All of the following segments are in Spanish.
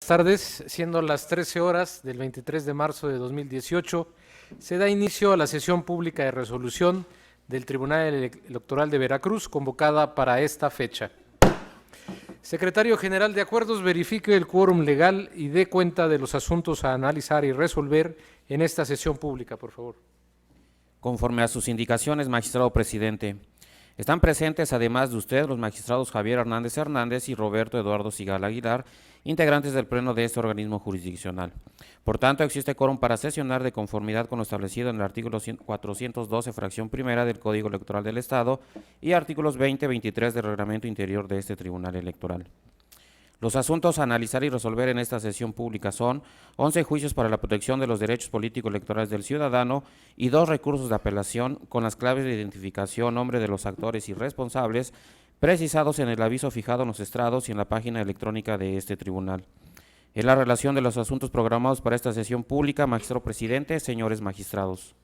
tardes, siendo las 13 horas del 23 de marzo de 2018, se da inicio a la sesión pública de resolución del Tribunal Electoral de Veracruz, convocada para esta fecha. Secretario General de Acuerdos, verifique el quórum legal y dé cuenta de los asuntos a analizar y resolver en esta sesión pública, por favor. Conforme a sus indicaciones, magistrado presidente. Están presentes, además de usted, los magistrados Javier Hernández Hernández y Roberto Eduardo Sigal Aguilar, integrantes del Pleno de este organismo jurisdiccional. Por tanto, existe quórum para sesionar de conformidad con lo establecido en el artículo 412, fracción primera del Código Electoral del Estado y artículos 20 y 23 del Reglamento Interior de este Tribunal Electoral. Los asuntos a analizar y resolver en esta sesión pública son 11 juicios para la protección de los derechos político-electorales del ciudadano y 2 recursos de apelación con las claves de identificación, nombre de los actores y responsables, precisados en el aviso fijado en los estrados y en la página electrónica de este tribunal. En la relación de los asuntos programados para esta sesión pública, magistrado presidente, señores magistrados.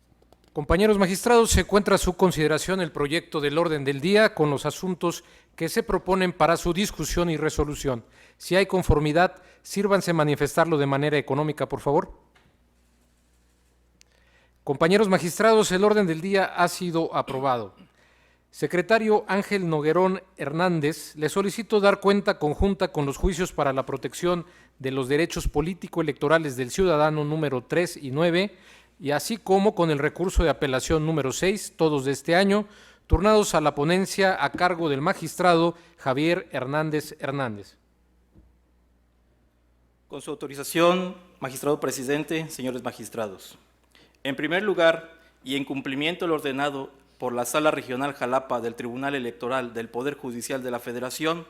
Compañeros magistrados, se encuentra a su consideración el proyecto del orden del día con los asuntos que se proponen para su discusión y resolución. Si hay conformidad, sírvanse manifestarlo de manera económica, por favor. Compañeros magistrados, el orden del día ha sido aprobado. Secretario Ángel Noguerón Hernández, le solicito dar cuenta conjunta con los juicios para la protección de los derechos político-electorales del ciudadano número 3 y 9, y así como con el recurso de apelación número 6, todos de este año, turnados a la ponencia a cargo del magistrado Javier Hernández Hernández. Con su autorización, magistrado presidente, señores magistrados. En primer lugar, y en cumplimiento lo ordenado por la Sala Regional Jalapa del Tribunal Electoral del Poder Judicial de la Federación,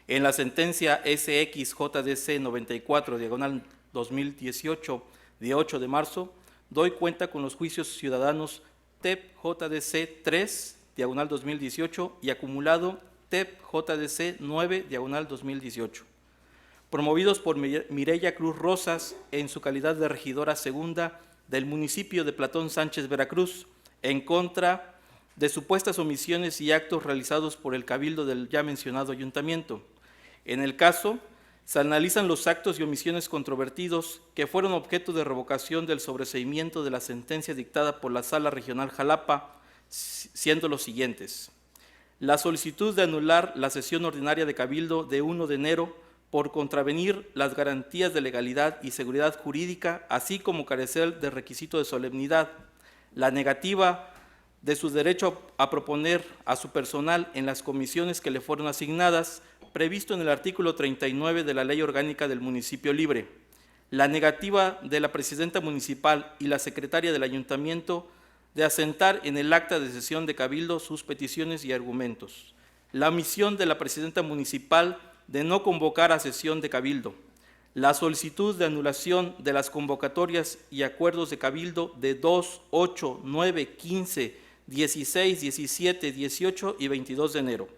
en la sentencia SXJDC 94/2018 de 8 de marzo, doy cuenta con los juicios ciudadanos TEP-JDC 3/2018 y acumulado TEP-JDC 9/2018, promovidos por Mireya Cruz Rosas en su calidad de regidora segunda del municipio de Platón Sánchez, Veracruz, en contra de supuestas omisiones y actos realizados por el cabildo del ya mencionado ayuntamiento. En el caso, se analizan los actos y omisiones controvertidos que fueron objeto de revocación del sobreseimiento de la sentencia dictada por la Sala Regional Jalapa, siendo los siguientes: la solicitud de anular la sesión ordinaria de cabildo de 1 de enero por contravenir las garantías de legalidad y seguridad jurídica, así como carecer de requisito de solemnidad, la negativa de su derecho a proponer a su personal en las comisiones que le fueron asignadas, previsto en el artículo 39 de la Ley Orgánica del Municipio Libre, la negativa de la presidenta municipal y la secretaria del ayuntamiento de asentar en el acta de sesión de cabildo sus peticiones y argumentos, la omisión de la presidenta municipal de no convocar a sesión de cabildo, la solicitud de anulación de las convocatorias y acuerdos de cabildo de 2, 8, 9, 15, 16, 17, 18 y 22 de enero,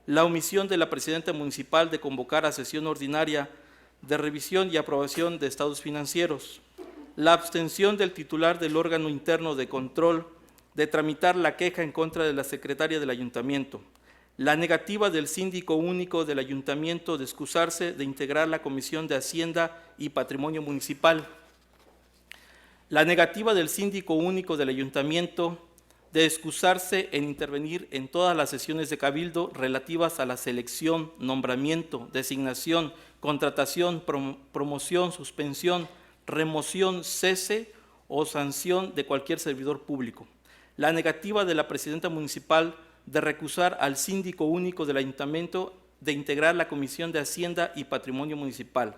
la omisión de la presidenta municipal de convocar a sesión ordinaria de revisión y aprobación de estados financieros, la abstención del titular del órgano interno de control de tramitar la queja en contra de la secretaria del ayuntamiento, la negativa del síndico único del ayuntamiento de excusarse de integrar la Comisión de Hacienda y Patrimonio Municipal, la negativa del síndico único del ayuntamiento de excusarse en intervenir en todas las sesiones de cabildo relativas a la selección, nombramiento, designación, contratación, promoción, suspensión, remoción, cese o sanción de cualquier servidor público, la negativa de la presidenta municipal de recusar al síndico único del ayuntamiento de integrar la Comisión de Hacienda y Patrimonio Municipal,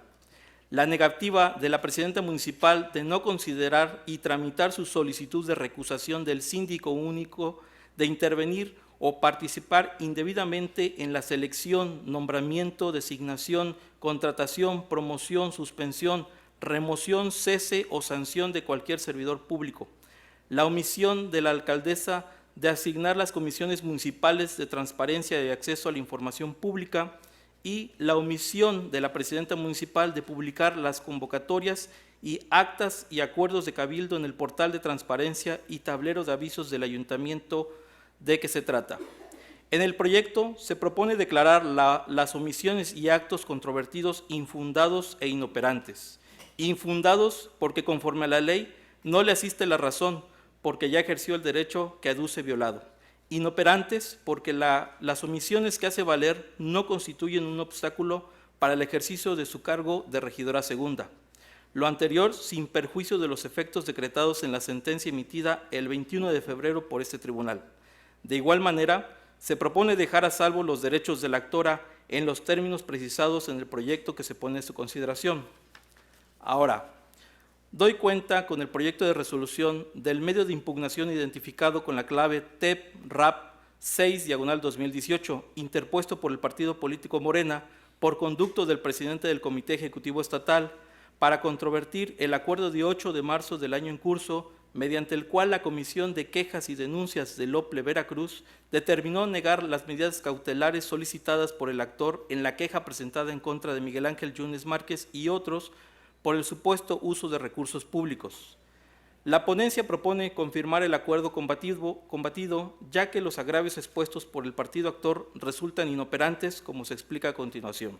la negativa de la presidenta municipal de no considerar y tramitar su solicitud de recusación del síndico único de intervenir o participar indebidamente en la selección, nombramiento, designación, contratación, promoción, suspensión, remoción, cese o sanción de cualquier servidor público, la omisión de la alcaldesa de asignar las comisiones municipales de transparencia y acceso a la información pública y la omisión de la presidenta municipal de publicar las convocatorias y actas y acuerdos de cabildo en el portal de transparencia y tablero de avisos del ayuntamiento de que se trata. En el proyecto se propone declarar las omisiones y actos controvertidos infundados e inoperantes. Infundados porque conforme a la ley no le asiste la razón, porque ya ejerció el derecho que aduce violado. Inoperantes porque las omisiones que hace valer no constituyen un obstáculo para el ejercicio de su cargo de regidora segunda. Lo anterior sin perjuicio de los efectos decretados en la sentencia emitida el 21 de febrero por este tribunal. De igual manera, se propone dejar a salvo los derechos de la actora en los términos precisados en el proyecto que se pone en su consideración. Ahora, doy cuenta con el proyecto de resolución del medio de impugnación identificado con la clave TEP-RAP 6/2018, interpuesto por el partido político Morena por conducto del presidente del Comité Ejecutivo Estatal para controvertir el acuerdo de 8 de marzo del año en curso, mediante el cual la Comisión de Quejas y Denuncias del OPLE Veracruz determinó negar las medidas cautelares solicitadas por el actor en la queja presentada en contra de Miguel Ángel Yunes Márquez y otros por el supuesto uso de recursos públicos. La ponencia propone confirmar el acuerdo combatido, ya que los agravios expuestos por el partido actor resultan inoperantes, como se explica a continuación.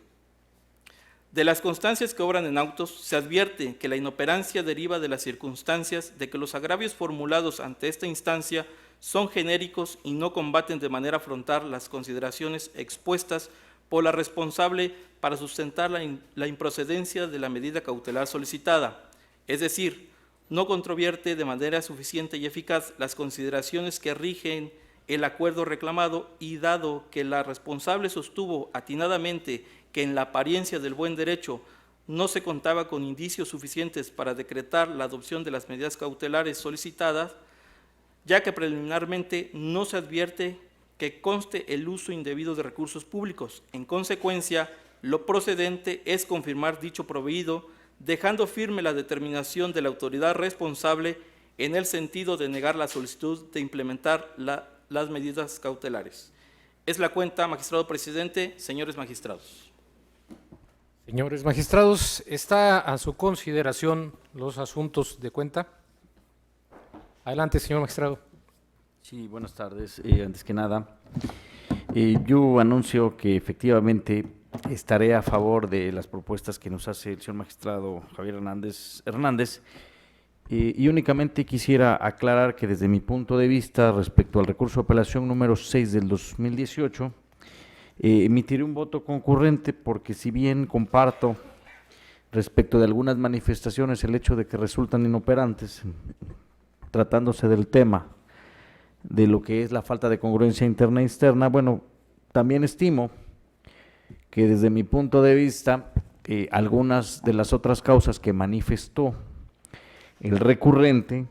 De las constancias que obran en autos, se advierte que la inoperancia deriva de las circunstancias de que los agravios formulados ante esta instancia son genéricos y no combaten de manera frontal las consideraciones expuestas por la responsable para sustentar la improcedencia de la medida cautelar solicitada, es decir, no controvierte de manera suficiente y eficaz las consideraciones que rigen el acuerdo reclamado y dado que la responsable sostuvo atinadamente que en la apariencia del buen derecho no se contaba con indicios suficientes para decretar la adopción de las medidas cautelares solicitadas, ya que preliminarmente no se advierte que conste el uso indebido de recursos públicos. En consecuencia, lo procedente es confirmar dicho proveído, dejando firme la determinación de la autoridad responsable en el sentido de negar la solicitud de implementar las medidas cautelares. Es la cuenta, magistrado presidente, señores magistrados. Señores magistrados, ¿está a su consideración los asuntos de cuenta? Adelante, señor magistrado. Sí, buenas tardes. Antes que nada, yo anuncio que efectivamente estaré a favor de las propuestas que nos hace el señor magistrado Javier Hernández, y únicamente quisiera aclarar que desde mi punto de vista respecto al recurso de apelación número 6 del 2018, emitiré un voto concurrente porque si bien comparto respecto de algunas manifestaciones el hecho de que resultan inoperantes, tratándose del tema de lo que es la falta de congruencia interna e externa, bueno, también estimo que desde mi punto de vista algunas de las otras causas que manifestó el recurrente,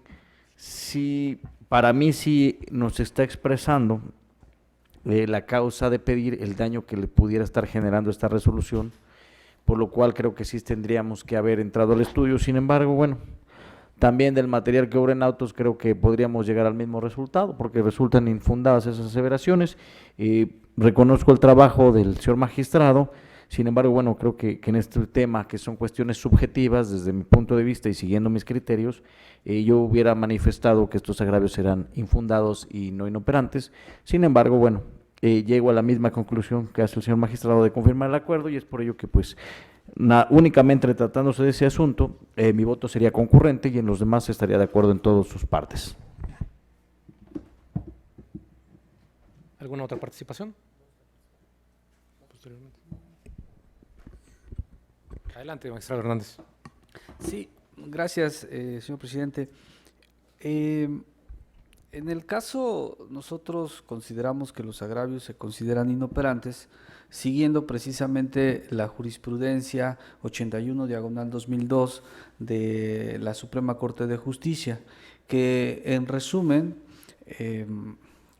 sí, para mí sí nos está expresando la causa de pedir el daño que le pudiera estar generando esta resolución, por lo cual creo que sí tendríamos que haber entrado al estudio. Sin embargo, bueno, también del material que obra en autos creo que podríamos llegar al mismo resultado, porque resultan infundadas esas aseveraciones. Reconozco el trabajo del señor magistrado, sin embargo, bueno, creo que en este tema, que son cuestiones subjetivas desde mi punto de vista y siguiendo mis criterios, yo hubiera manifestado que estos agravios eran infundados y no inoperantes. Sin embargo, bueno, llego a la misma conclusión que hace el señor magistrado de confirmar el acuerdo, y es por ello que pues únicamente tratándose de ese asunto, mi voto sería concurrente y en los demás estaría de acuerdo en todas sus partes. ¿Alguna otra participación? Posteriormente. Adelante, magistrado Hernández. Sí, gracias, señor presidente. En el caso, nosotros consideramos que los agravios se consideran inoperantes, siguiendo precisamente la jurisprudencia 81/2002 de la Suprema Corte de Justicia, que en resumen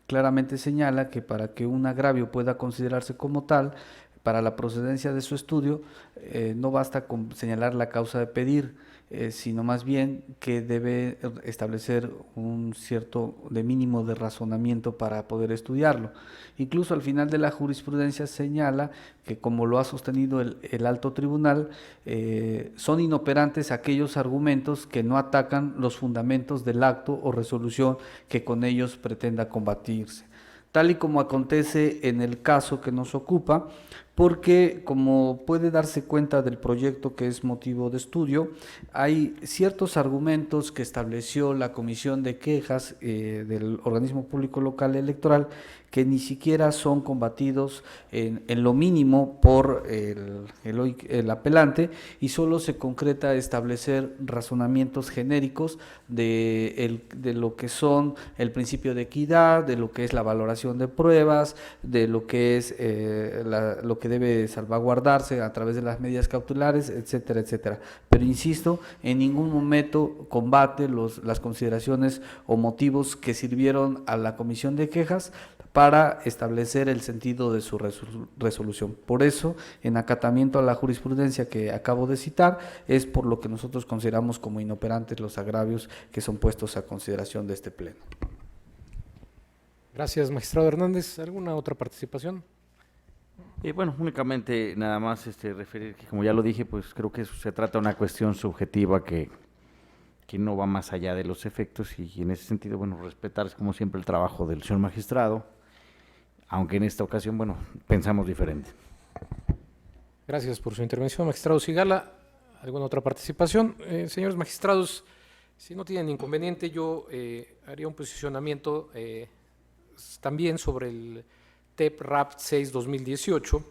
claramente señala que para que un agravio pueda considerarse como tal, para la procedencia de su estudio, no basta con señalar la causa de pedir, sino más bien que debe establecer un cierto de mínimo de razonamiento para poder estudiarlo. Incluso al final de la jurisprudencia señala que, como lo ha sostenido el alto tribunal, son inoperantes aquellos argumentos que no atacan los fundamentos del acto o resolución que con ellos pretenda combatirse. tal y como acontece en el caso que nos ocupa, porque como puede darse cuenta del proyecto que es motivo de estudio, hay ciertos argumentos que estableció la Comisión de Quejas del Organismo Público Local Electoral, que ni siquiera son combatidos en lo mínimo por el apelante, y solo se concreta establecer razonamientos genéricos de lo que son el principio de equidad, de lo que es la valoración de pruebas, de lo que es lo que debe salvaguardarse a través de las medidas cautelares, etcétera, etcétera. Pero insisto, en ningún momento combate las consideraciones o motivos que sirvieron a la Comisión de Quejas para establecer el sentido de su resolución. Por eso, en acatamiento a la jurisprudencia que acabo de citar, es por lo que nosotros consideramos como inoperantes los agravios que son puestos a consideración de este Pleno. Gracias, magistrado Hernández. ¿Alguna otra participación? Bueno, únicamente nada más referir que, como ya lo dije, pues creo que se trata de una cuestión subjetiva que no va más allá de los efectos, y en ese sentido, bueno, respetar como siempre el trabajo del señor magistrado, aunque en esta ocasión, bueno, pensamos diferente. Gracias por su intervención, magistrado Sigala. ¿Alguna otra participación? Señores magistrados, si no tienen inconveniente, yo haría un posicionamiento también sobre el TEP-RAP 6-2018,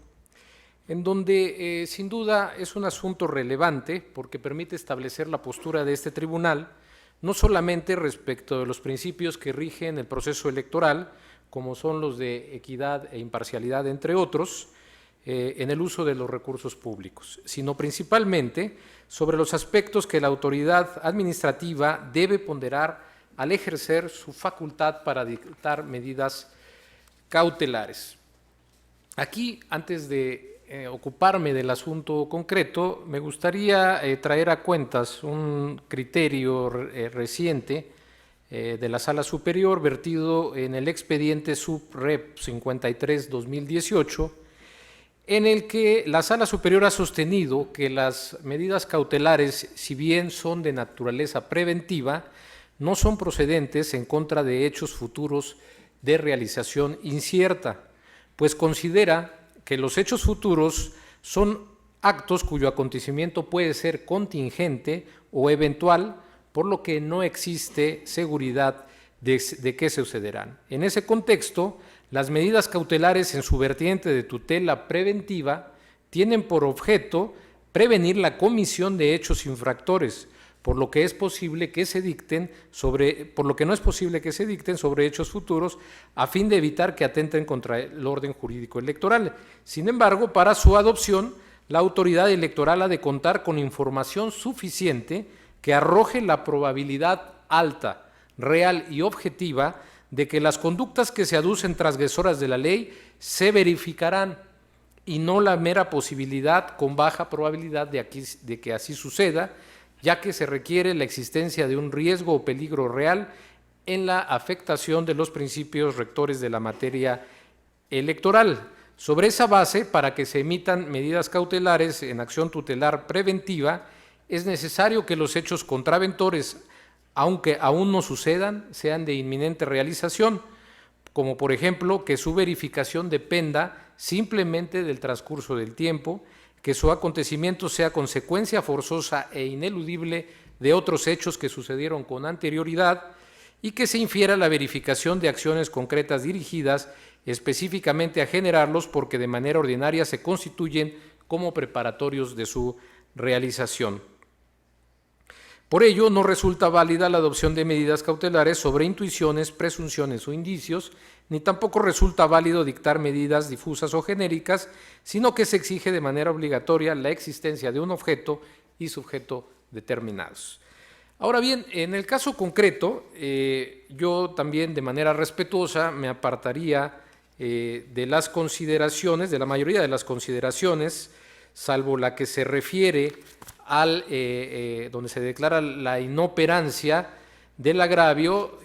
en donde sin duda es un asunto relevante porque permite establecer la postura de este tribunal, no solamente respecto de los principios que rigen el proceso electoral, como son los de equidad e imparcialidad, entre otros, en el uso de los recursos públicos, sino principalmente sobre los aspectos que la autoridad administrativa debe ponderar al ejercer su facultad para dictar medidas cautelares. Aquí, antes de ocuparme del asunto concreto, me gustaría traer a cuentas un criterio reciente de la Sala Superior, vertido en el expediente Sub-Rep 53-2018, en el que la Sala Superior ha sostenido que las medidas cautelares, si bien son de naturaleza preventiva, no son procedentes en contra de hechos futuros de realización incierta, pues considera que los hechos futuros son actos cuyo acontecimiento puede ser contingente o eventual, por lo que no existe seguridad de que sucederán. En ese contexto, las medidas cautelares en su vertiente de tutela preventiva tienen por objeto prevenir la comisión de hechos infractores, por lo que no es posible que se dicten sobre hechos futuros a fin de evitar que atenten contra el orden jurídico electoral. Sin embargo, para su adopción, la autoridad electoral ha de contar con información suficiente que arroje la probabilidad alta, real y objetiva de que las conductas que se aducen transgresoras de la ley se verificarán, y no la mera posibilidad con baja probabilidad de que así suceda, ya que se requiere la existencia de un riesgo o peligro real en la afectación de los principios rectores de la materia electoral. Sobre esa base, para que se emitan medidas cautelares en acción tutelar preventiva, es necesario que los hechos contraventores, aunque aún no sucedan, sean de inminente realización, como por ejemplo que su verificación dependa simplemente del transcurso del tiempo, que su acontecimiento sea consecuencia forzosa e ineludible de otros hechos que sucedieron con anterioridad, y que se infiera la verificación de acciones concretas dirigidas específicamente a generarlos porque de manera ordinaria se constituyen como preparatorios de su realización. Por ello, no resulta válida la adopción de medidas cautelares sobre intuiciones, presunciones o indicios, ni tampoco resulta válido dictar medidas difusas o genéricas, sino que se exige de manera obligatoria la existencia de un objeto y sujeto determinados. Ahora bien, en el caso concreto, yo también de manera respetuosa me apartaría de las consideraciones, de la mayoría de las consideraciones, salvo la que se refiere donde se declara la inoperancia del agravio,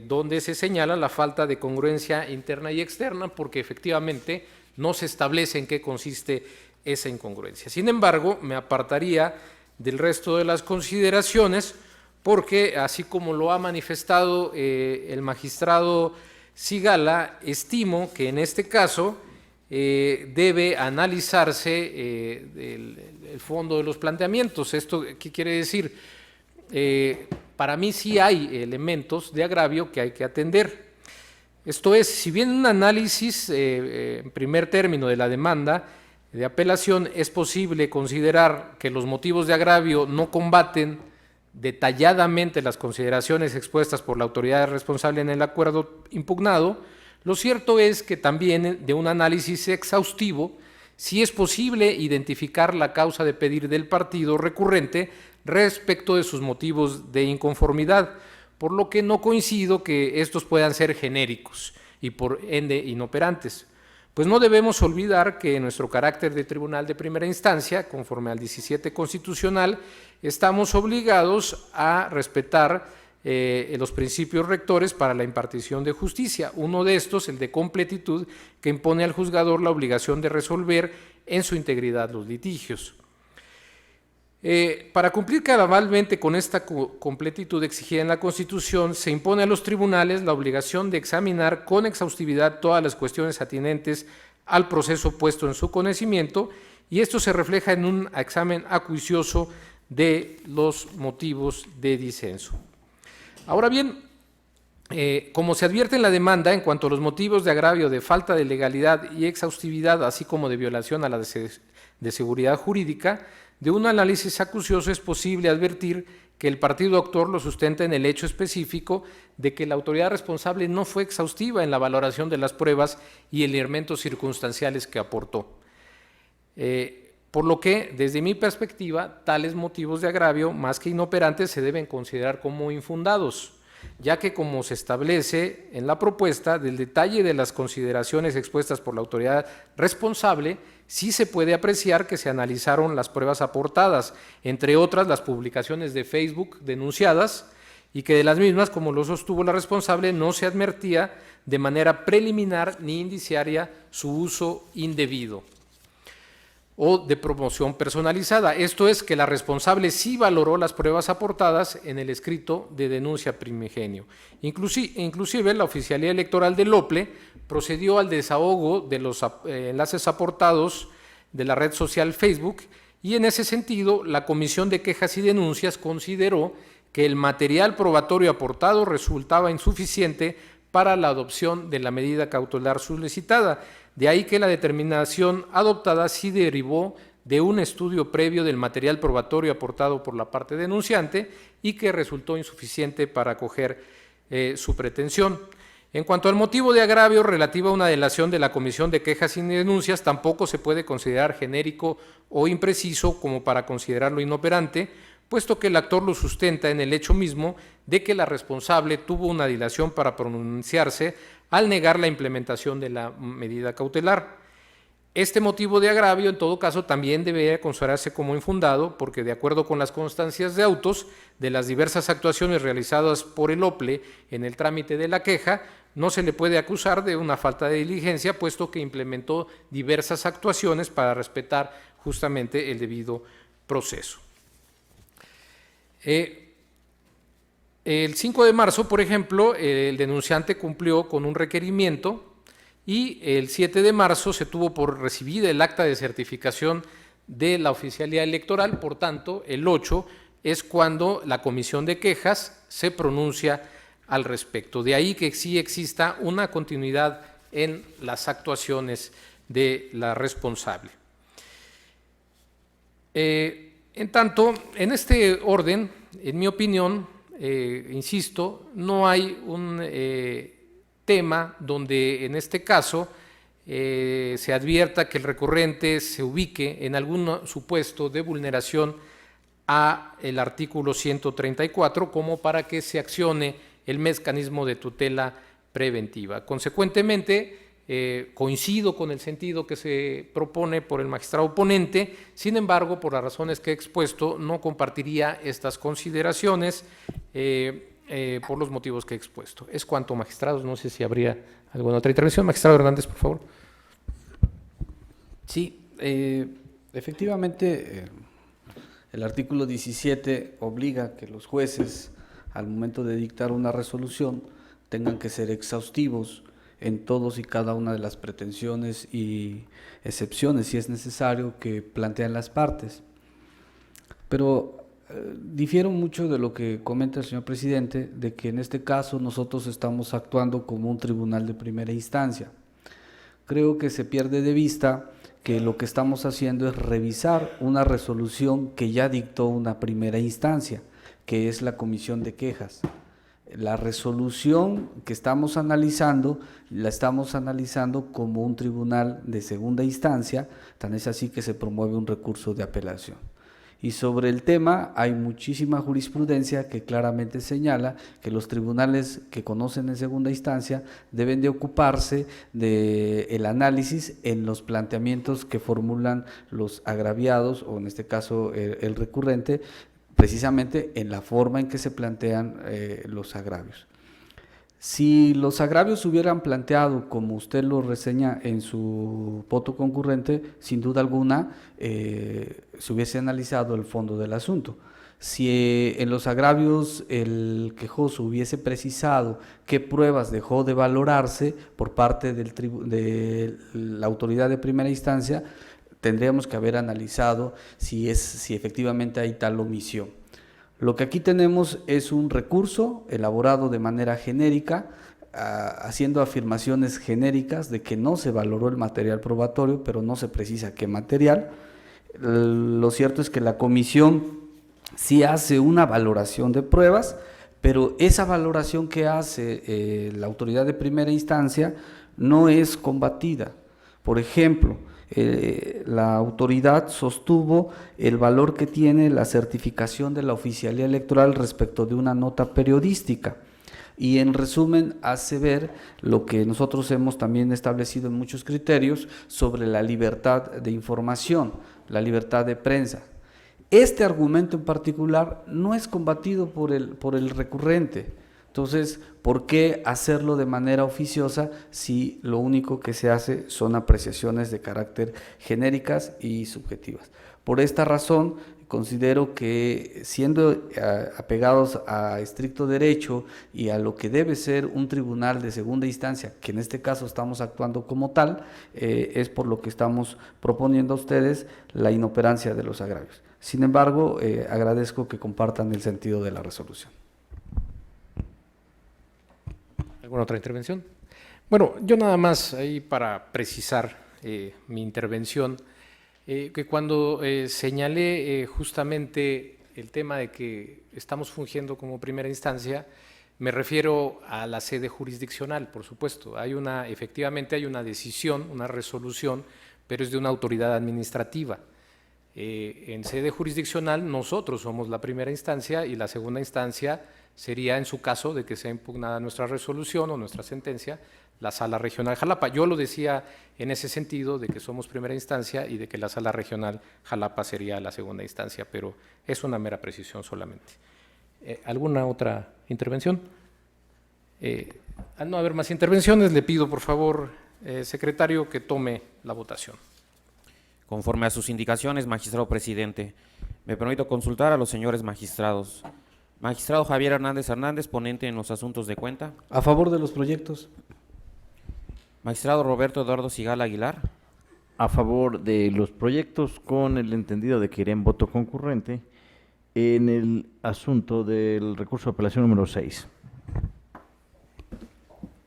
donde se señala la falta de congruencia interna y externa, porque efectivamente no se establece en qué consiste esa incongruencia. Sin embargo, me apartaría del resto de las consideraciones, porque así como lo ha manifestado el magistrado Sigala, estimo que en este caso debe analizarse el fondo de los planteamientos. ¿Esto qué quiere decir? Para mí sí hay elementos de agravio que hay que atender. Esto es, si bien un análisis en primer término de la demanda de apelación es posible considerar que los motivos de agravio no combaten detalladamente las consideraciones expuestas por la autoridad responsable en el acuerdo impugnado, lo cierto es que también de un análisis exhaustivo sí es posible identificar la causa de pedir del partido recurrente respecto de sus motivos de inconformidad, por lo que no coincido que estos puedan ser genéricos y por ende inoperantes. Pues no debemos olvidar que en nuestro carácter de tribunal de primera instancia, conforme al 17 constitucional, estamos obligados a respetar los principios rectores para la impartición de justicia. Uno de estos, el de completitud, que impone al juzgador la obligación de resolver en su integridad los litigios. Para cumplir cabalmente con esta completitud exigida en la Constitución, se impone a los tribunales la obligación de examinar con exhaustividad todas las cuestiones atinentes al proceso puesto en su conocimiento, y esto se refleja en un examen acuicioso de los motivos de disenso. Ahora bien, como se advierte en la demanda, en cuanto a los motivos de agravio de falta de legalidad y exhaustividad, así como de violación a la de seguridad jurídica, de un análisis acucioso es posible advertir que el partido autor lo sustenta en el hecho específico de que la autoridad responsable no fue exhaustiva en la valoración de las pruebas y elementos circunstanciales que aportó. Por lo que, desde mi perspectiva, tales motivos de agravio, más que inoperantes, se deben considerar como infundados, ya que, como se establece en la propuesta, del detalle de las consideraciones expuestas por la autoridad responsable, sí se puede apreciar que se analizaron las pruebas aportadas, entre otras las publicaciones de Facebook denunciadas, y que de las mismas, como lo sostuvo la responsable, no se advertía de manera preliminar ni indiciaria su uso indebido o de promoción personalizada. Esto es, que la responsable sí valoró las pruebas aportadas en el escrito de denuncia primigenio. Inclusive la Oficialía Electoral del OPLE procedió al desahogo de los enlaces aportados de la red social Facebook, y en ese sentido la Comisión de Quejas y Denuncias consideró que el material probatorio aportado resultaba insuficiente para la adopción de la medida cautelar solicitada. De ahí que la determinación adoptada sí derivó de un estudio previo del material probatorio aportado por la parte denunciante y que resultó insuficiente para acoger su pretensión. En cuanto al motivo de agravio relativo a una delación de la Comisión de Quejas y Denuncias, tampoco se puede considerar genérico o impreciso como para considerarlo inoperante, puesto que el actor lo sustenta en el hecho mismo de que la responsable tuvo una dilación para pronunciarse al negar la implementación de la medida cautelar. Este motivo de agravio, en todo caso, también debería considerarse como infundado, porque de acuerdo con las constancias de autos de las diversas actuaciones realizadas por el OPLE en el trámite de la queja, no se le puede acusar de una falta de diligencia, puesto que implementó diversas actuaciones para respetar justamente el debido proceso. El 5 de marzo, por ejemplo, el denunciante cumplió con un requerimiento y el 7 de marzo se tuvo por recibida el acta de certificación de la Oficialía Electoral. Por tanto, el 8 es cuando la Comisión de Quejas se pronuncia al respecto. De ahí que sí exista una continuidad en las actuaciones de la responsable. En tanto, en este orden, en mi opinión, insisto, no hay un tema donde en este caso se advierta que el recurrente se ubique en algún supuesto de vulneración a el artículo 134 como para que se accione el mecanismo de tutela preventiva. Consecuentemente, coincido con el sentido que se propone por el magistrado ponente, sin embargo, por las razones que he expuesto, no compartiría estas consideraciones por los motivos que he expuesto. Es cuanto, magistrados, no sé si habría alguna otra intervención. Magistrado Hernández, por favor. Sí, efectivamente, el artículo 17 obliga que los jueces, al momento de dictar una resolución, tengan que ser exhaustivos en todos y cada una de las pretensiones y excepciones, si es necesario, que plantean las partes. Pero difiero mucho de lo que comenta el señor presidente, de que en este caso nosotros estamos actuando como un tribunal de primera instancia. Creo que se pierde de vista que lo que estamos haciendo es revisar una resolución que ya dictó una primera instancia, que es la Comisión de Quejas. La resolución que estamos analizando, la estamos analizando como un tribunal de segunda instancia, tan es así que se promueve un recurso de apelación. Y sobre el tema hay muchísima jurisprudencia que claramente señala que los tribunales que conocen en segunda instancia deben de ocuparse del análisis en los planteamientos que formulan los agraviados, o en este caso el recurrente, precisamente en la forma en que se plantean los agravios. Si los agravios se hubieran planteado como usted lo reseña en su voto concurrente, sin duda alguna se hubiese analizado el fondo del asunto. Si en los agravios el quejoso hubiese precisado qué pruebas dejó de valorarse por parte de la autoridad de primera instancia, tendríamos que haber analizado si efectivamente hay tal omisión. Lo que aquí tenemos es un recurso elaborado de manera genérica, haciendo afirmaciones genéricas de que no se valoró el material probatorio, pero no se precisa qué material. Lo cierto es que la comisión sí hace una valoración de pruebas, pero esa valoración que hace la autoridad de primera instancia no es combatida. Por ejemplo, la autoridad sostuvo el valor que tiene la certificación de la oficialía electoral respecto de una nota periodística, y en resumen hace ver lo que nosotros hemos también establecido en muchos criterios sobre la libertad de información, la libertad de prensa. Este argumento en particular no es combatido por el recurrente. Entonces, ¿por qué hacerlo de manera oficiosa si lo único que se hace son apreciaciones de carácter genéricas y subjetivas? Por esta razón, considero que siendo apegados a estricto derecho y a lo que debe ser un tribunal de segunda instancia, que en este caso estamos actuando como tal, es por lo que estamos proponiendo a ustedes la inoperancia de los agravios. Sin embargo, agradezco que compartan el sentido de la resolución. ¿Alguna otra intervención? Bueno, yo nada más ahí para precisar mi intervención, que cuando señalé justamente el tema de que estamos fungiendo como primera instancia, me refiero a la sede jurisdiccional, por supuesto. Efectivamente hay una decisión, una resolución, pero es de una autoridad administrativa. En sede jurisdiccional nosotros somos la primera instancia y la segunda instancia sería, en su caso de que sea impugnada nuestra resolución o nuestra sentencia, la Sala Regional Jalapa. Yo lo decía en ese sentido de que somos primera instancia y de que la Sala Regional Jalapa sería la segunda instancia, pero es una mera precisión solamente. ¿Alguna otra intervención? Al no haber más intervenciones, le pido por favor, secretario, que tome la votación. Conforme a sus indicaciones, magistrado presidente, me permito consultar a los señores magistrados. Magistrado Javier Hernández Hernández, ponente en los asuntos de cuenta. A favor de los proyectos. Magistrado Roberto Eduardo Sigala Aguilar. A favor de los proyectos, con el entendido de que iré en voto concurrente en el asunto del recurso de apelación número 6.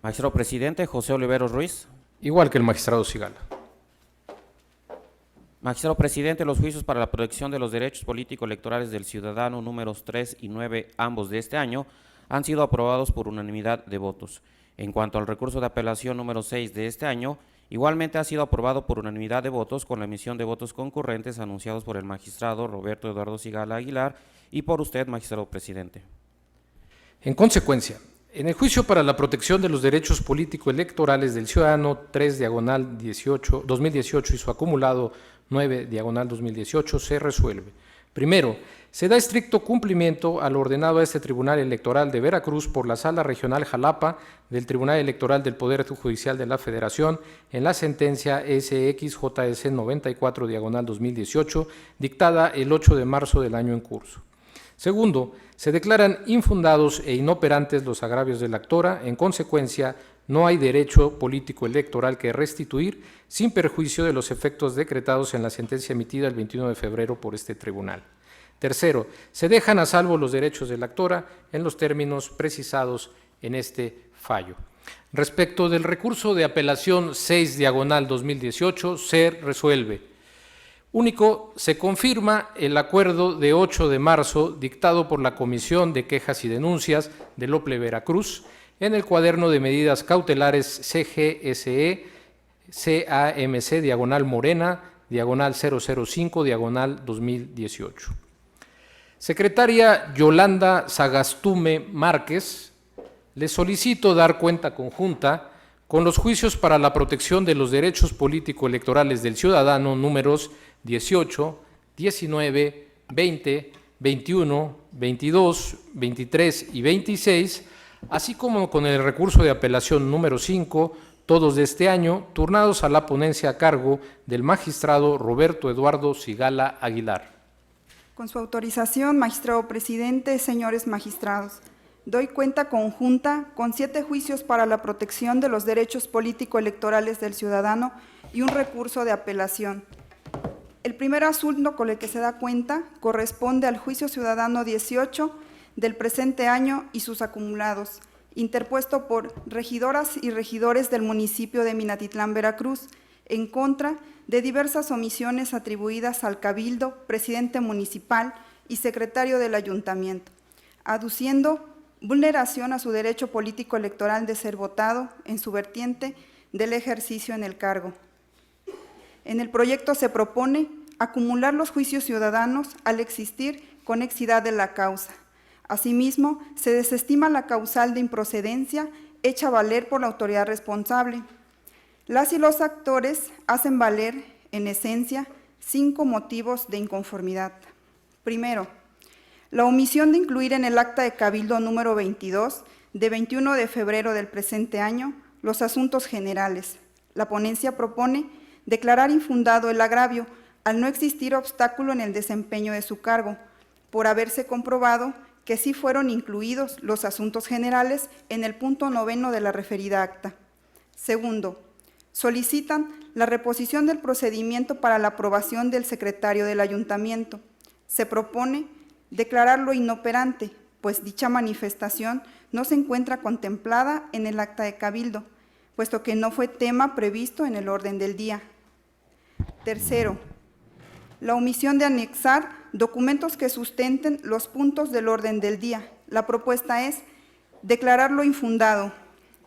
Magistrado presidente José Oliveros Ruiz. Igual que el magistrado Sigala. Magistrado presidente, los juicios para la protección de los derechos político-electorales del ciudadano números 3 y 9, ambos de este año, han sido aprobados por unanimidad de votos. En cuanto al recurso de apelación número 6 de este año, igualmente ha sido aprobado por unanimidad de votos con la emisión de votos concurrentes anunciados por el magistrado Roberto Eduardo Sigala Aguilar y por usted, magistrado presidente. En consecuencia, en el juicio para la protección de los derechos político-electorales del ciudadano 3/2018 y su acumulado 9/2018 se resuelve. Primero, se da estricto cumplimiento a lo ordenado a este Tribunal Electoral de Veracruz por la Sala Regional Jalapa del Tribunal Electoral del Poder Judicial de la Federación en la sentencia SXJS 94/2018, dictada el 8 de marzo del año en curso. Segundo, se declaran infundados e inoperantes los agravios de la actora. En consecuencia, no hay derecho político electoral que restituir sin perjuicio de los efectos decretados en la sentencia emitida el 21 de febrero por este tribunal. Tercero, se dejan a salvo los derechos de la actora en los términos precisados en este fallo. Respecto del recurso de apelación 6/2018, se resuelve. Único, se confirma el acuerdo de 8 de marzo dictado por la Comisión de Quejas y Denuncias del OPLE Veracruz en el cuaderno de medidas cautelares CGSE CAMC Morena 005 2018. Secretaria Yolanda Sagastume Márquez, le solicito dar cuenta conjunta con los juicios para la protección de los derechos político-electorales del ciudadano números 18, 19, 20, 21, 22, 23 y 26, así como con el recurso de apelación número 5, todos de este año, turnados a la ponencia a cargo del magistrado Roberto Eduardo Sigala Aguilar. Con su autorización, magistrado presidente, señores magistrados, doy cuenta conjunta con 7 juicios para la protección de los derechos político-electorales del ciudadano y un recurso de apelación. El primer asunto con el que se da cuenta corresponde al juicio ciudadano 18 del presente año y sus acumulados, interpuesto por regidoras y regidores del municipio de Minatitlán, Veracruz, en contra de diversas omisiones atribuidas al cabildo, presidente municipal y secretario del ayuntamiento, aduciendo vulneración a su derecho político electoral de ser votado en su vertiente del ejercicio en el cargo. En el proyecto se propone acumular los juicios ciudadanos al existir conexidad de la causa. Asimismo, se desestima la causal de improcedencia hecha valer por la autoridad responsable. Las y los actores hacen valer, en esencia, 5 motivos de inconformidad. Primero, la omisión de incluir en el acta de cabildo número 22 de 21 de febrero del presente año los asuntos generales. La ponencia propone declarar infundado el agravio al no existir obstáculo en el desempeño de su cargo, por haberse comprobado que sí fueron incluidos los asuntos generales en el punto 9 de la referida acta. Segundo, solicitan la reposición del procedimiento para la aprobación del secretario del ayuntamiento. Se propone declararlo inoperante, pues dicha manifestación no se encuentra contemplada en el acta de cabildo, puesto que no fue tema previsto en el orden del día. Tercero, la omisión de anexar documentos que sustenten los puntos del orden del día. La propuesta es declararlo infundado,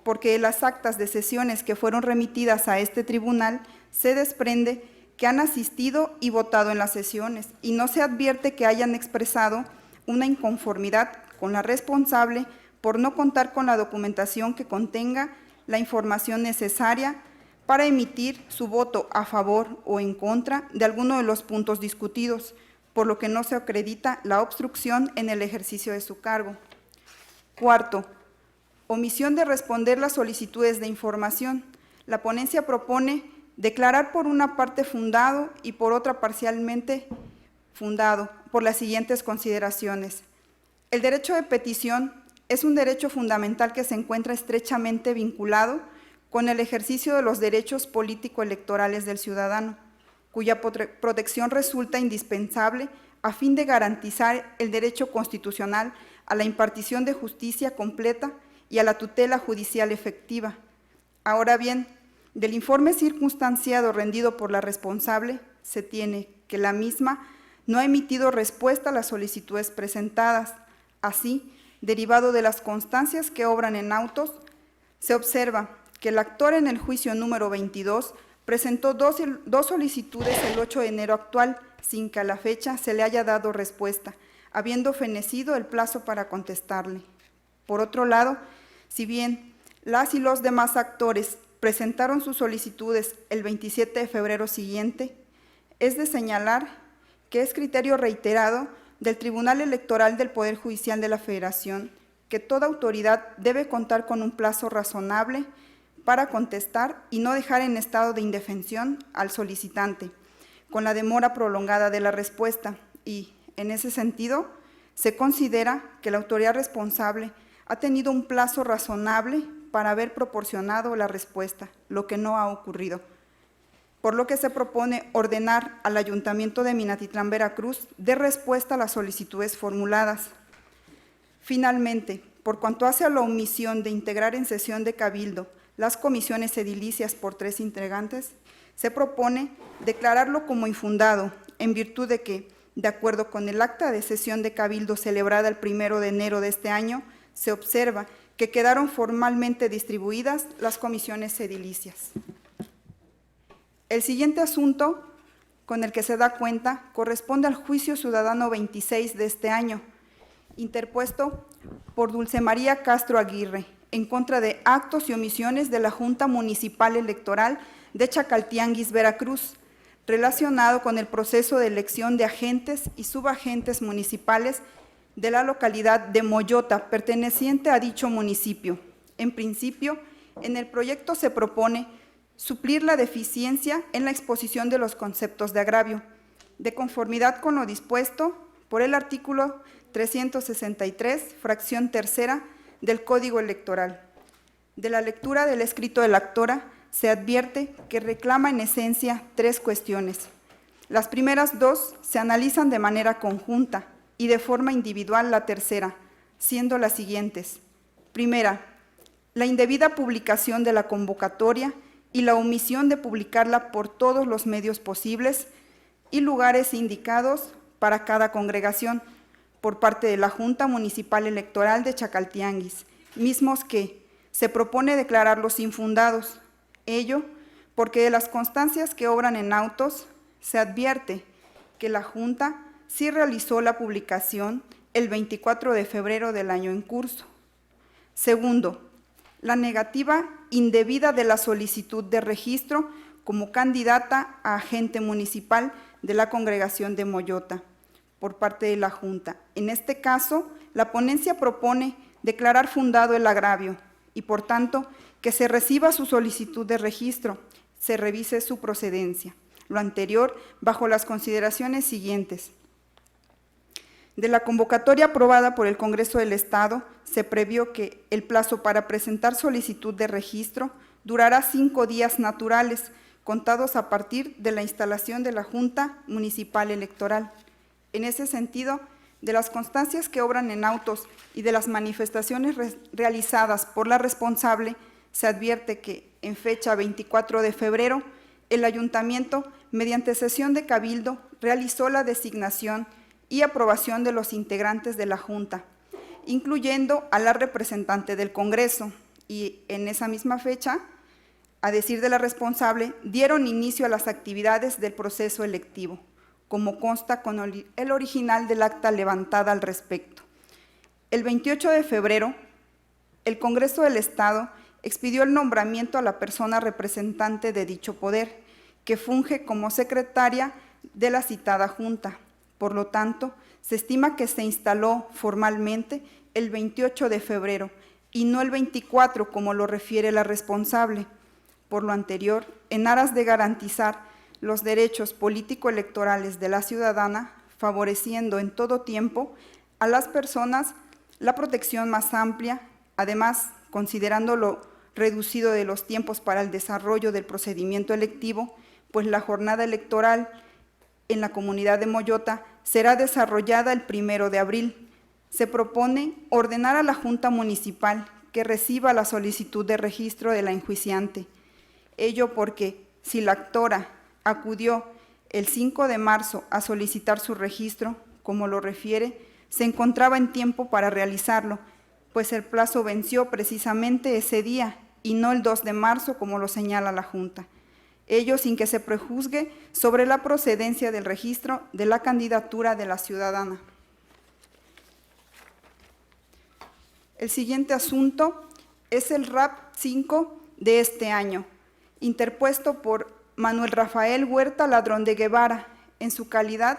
porque de las actas de sesiones que fueron remitidas a este tribunal se desprende que han asistido y votado en las sesiones y no se advierte que hayan expresado una inconformidad con la responsable por no contar con la documentación que contenga la información necesaria para emitir su voto a favor o en contra de alguno de los puntos discutidos, por lo que no se acredita la obstrucción en el ejercicio de su cargo. Cuarto, omisión de responder las solicitudes de información. La ponencia propone declarar por una parte fundado y por otra parcialmente fundado, por las siguientes consideraciones. El derecho de petición es un derecho fundamental que se encuentra estrechamente vinculado con el ejercicio de los derechos político-electorales del ciudadano, cuya protección resulta indispensable a fin de garantizar el derecho constitucional a la impartición de justicia completa y a la tutela judicial efectiva. Ahora bien, del informe circunstanciado rendido por la responsable, se tiene que la misma no ha emitido respuesta a las solicitudes presentadas. Así, derivado de las constancias que obran en autos, se observa que el actor en el juicio número 22 presentó dos solicitudes el 8 de enero actual, sin que a la fecha se le haya dado respuesta, habiendo fenecido el plazo para contestarle. Por otro lado, si bien las y los demás actores presentaron sus solicitudes el 27 de febrero siguiente, es de señalar que es criterio reiterado del Tribunal Electoral del Poder Judicial de la Federación que toda autoridad debe contar con un plazo razonable para contestar y no dejar en estado de indefensión al solicitante, con la demora prolongada de la respuesta y, en ese sentido, se considera que la autoridad responsable ha tenido un plazo razonable para haber proporcionado la respuesta, lo que no ha ocurrido. Por lo que se propone ordenar al Ayuntamiento de Minatitlán, Veracruz, dé respuesta a las solicitudes formuladas. Finalmente, por cuanto hace a la omisión de integrar en sesión de cabildo las comisiones edilicias por 3 integrantes, se propone declararlo como infundado, en virtud de que, de acuerdo con el acta de sesión de cabildo celebrada el 1 de enero de este año, se observa que quedaron formalmente distribuidas las comisiones edilicias. El siguiente asunto con el que se da cuenta corresponde al juicio ciudadano 26 de este año, interpuesto por Dulce María Castro Aguirre, en contra de actos y omisiones de la Junta Municipal Electoral de Chacaltianguis, Veracruz, relacionado con el proceso de elección de agentes y subagentes municipales de la localidad de Moyota, perteneciente a dicho municipio. En principio, en el proyecto se propone suplir la deficiencia en la exposición de los conceptos de agravio, de conformidad con lo dispuesto por el artículo 363, fracción tercera del Código Electoral. De la lectura del escrito de la actora se advierte que reclama en esencia 3 cuestiones. Las primeras 2 se analizan de manera conjunta y de forma individual la tercera, siendo las siguientes. Primera, la indebida publicación de la convocatoria y la omisión de publicarla por todos los medios posibles y lugares indicados para cada congregación por parte de la Junta Municipal Electoral de Chacaltianguis, mismos que se propone declararlos infundados. Ello porque de las constancias que obran en autos se advierte que la Junta sí realizó la publicación el 24 de febrero del año en curso. Segundo, la negativa indebida de la solicitud de registro como candidata a agente municipal de la congregación de Moyota por parte de la Junta. En este caso, la ponencia propone declarar fundado el agravio y, por tanto, que se reciba su solicitud de registro, se revise su procedencia. Lo anterior bajo las consideraciones siguientes. De la convocatoria aprobada por el Congreso del Estado, se previó que el plazo para presentar solicitud de registro durará 5 días naturales, contados a partir de la instalación de la Junta Municipal Electoral. En ese sentido, de las constancias que obran en autos y de las manifestaciones realizadas por la responsable, se advierte que en fecha 24 de febrero, el Ayuntamiento, mediante sesión de cabildo, realizó la designación y aprobación de los integrantes de la Junta, incluyendo a la representante del Congreso, y en esa misma fecha, a decir de la responsable, dieron inicio a las actividades del proceso electivo, como consta con el original del acta levantada al respecto. El 28 de febrero, el Congreso del Estado expidió el nombramiento a la persona representante de dicho poder, que funge como secretaria de la citada Junta. Por lo tanto, se estima que se instaló formalmente el 28 de febrero y no el 24, como lo refiere la responsable. Por lo anterior, en aras de garantizar los derechos político-electorales de la ciudadana, favoreciendo en todo tiempo a las personas la protección más amplia, además, considerando lo reducido de los tiempos para el desarrollo del procedimiento electivo, pues la jornada electoral en la comunidad de Moyota será desarrollada el 1 de abril. Se propone ordenar a la Junta Municipal que reciba la solicitud de registro de la enjuiciante. Ello porque, si la actora acudió el 5 de marzo a solicitar su registro, como lo refiere, se encontraba en tiempo para realizarlo, pues el plazo venció precisamente ese día y no el 2 de marzo, como lo señala la Junta. Ello sin que se prejuzgue sobre la procedencia del registro de la candidatura de la ciudadana. El siguiente asunto es el RAP 5 de este año, interpuesto por Manuel Rafael Huerta Ladrón de Guevara, en su calidad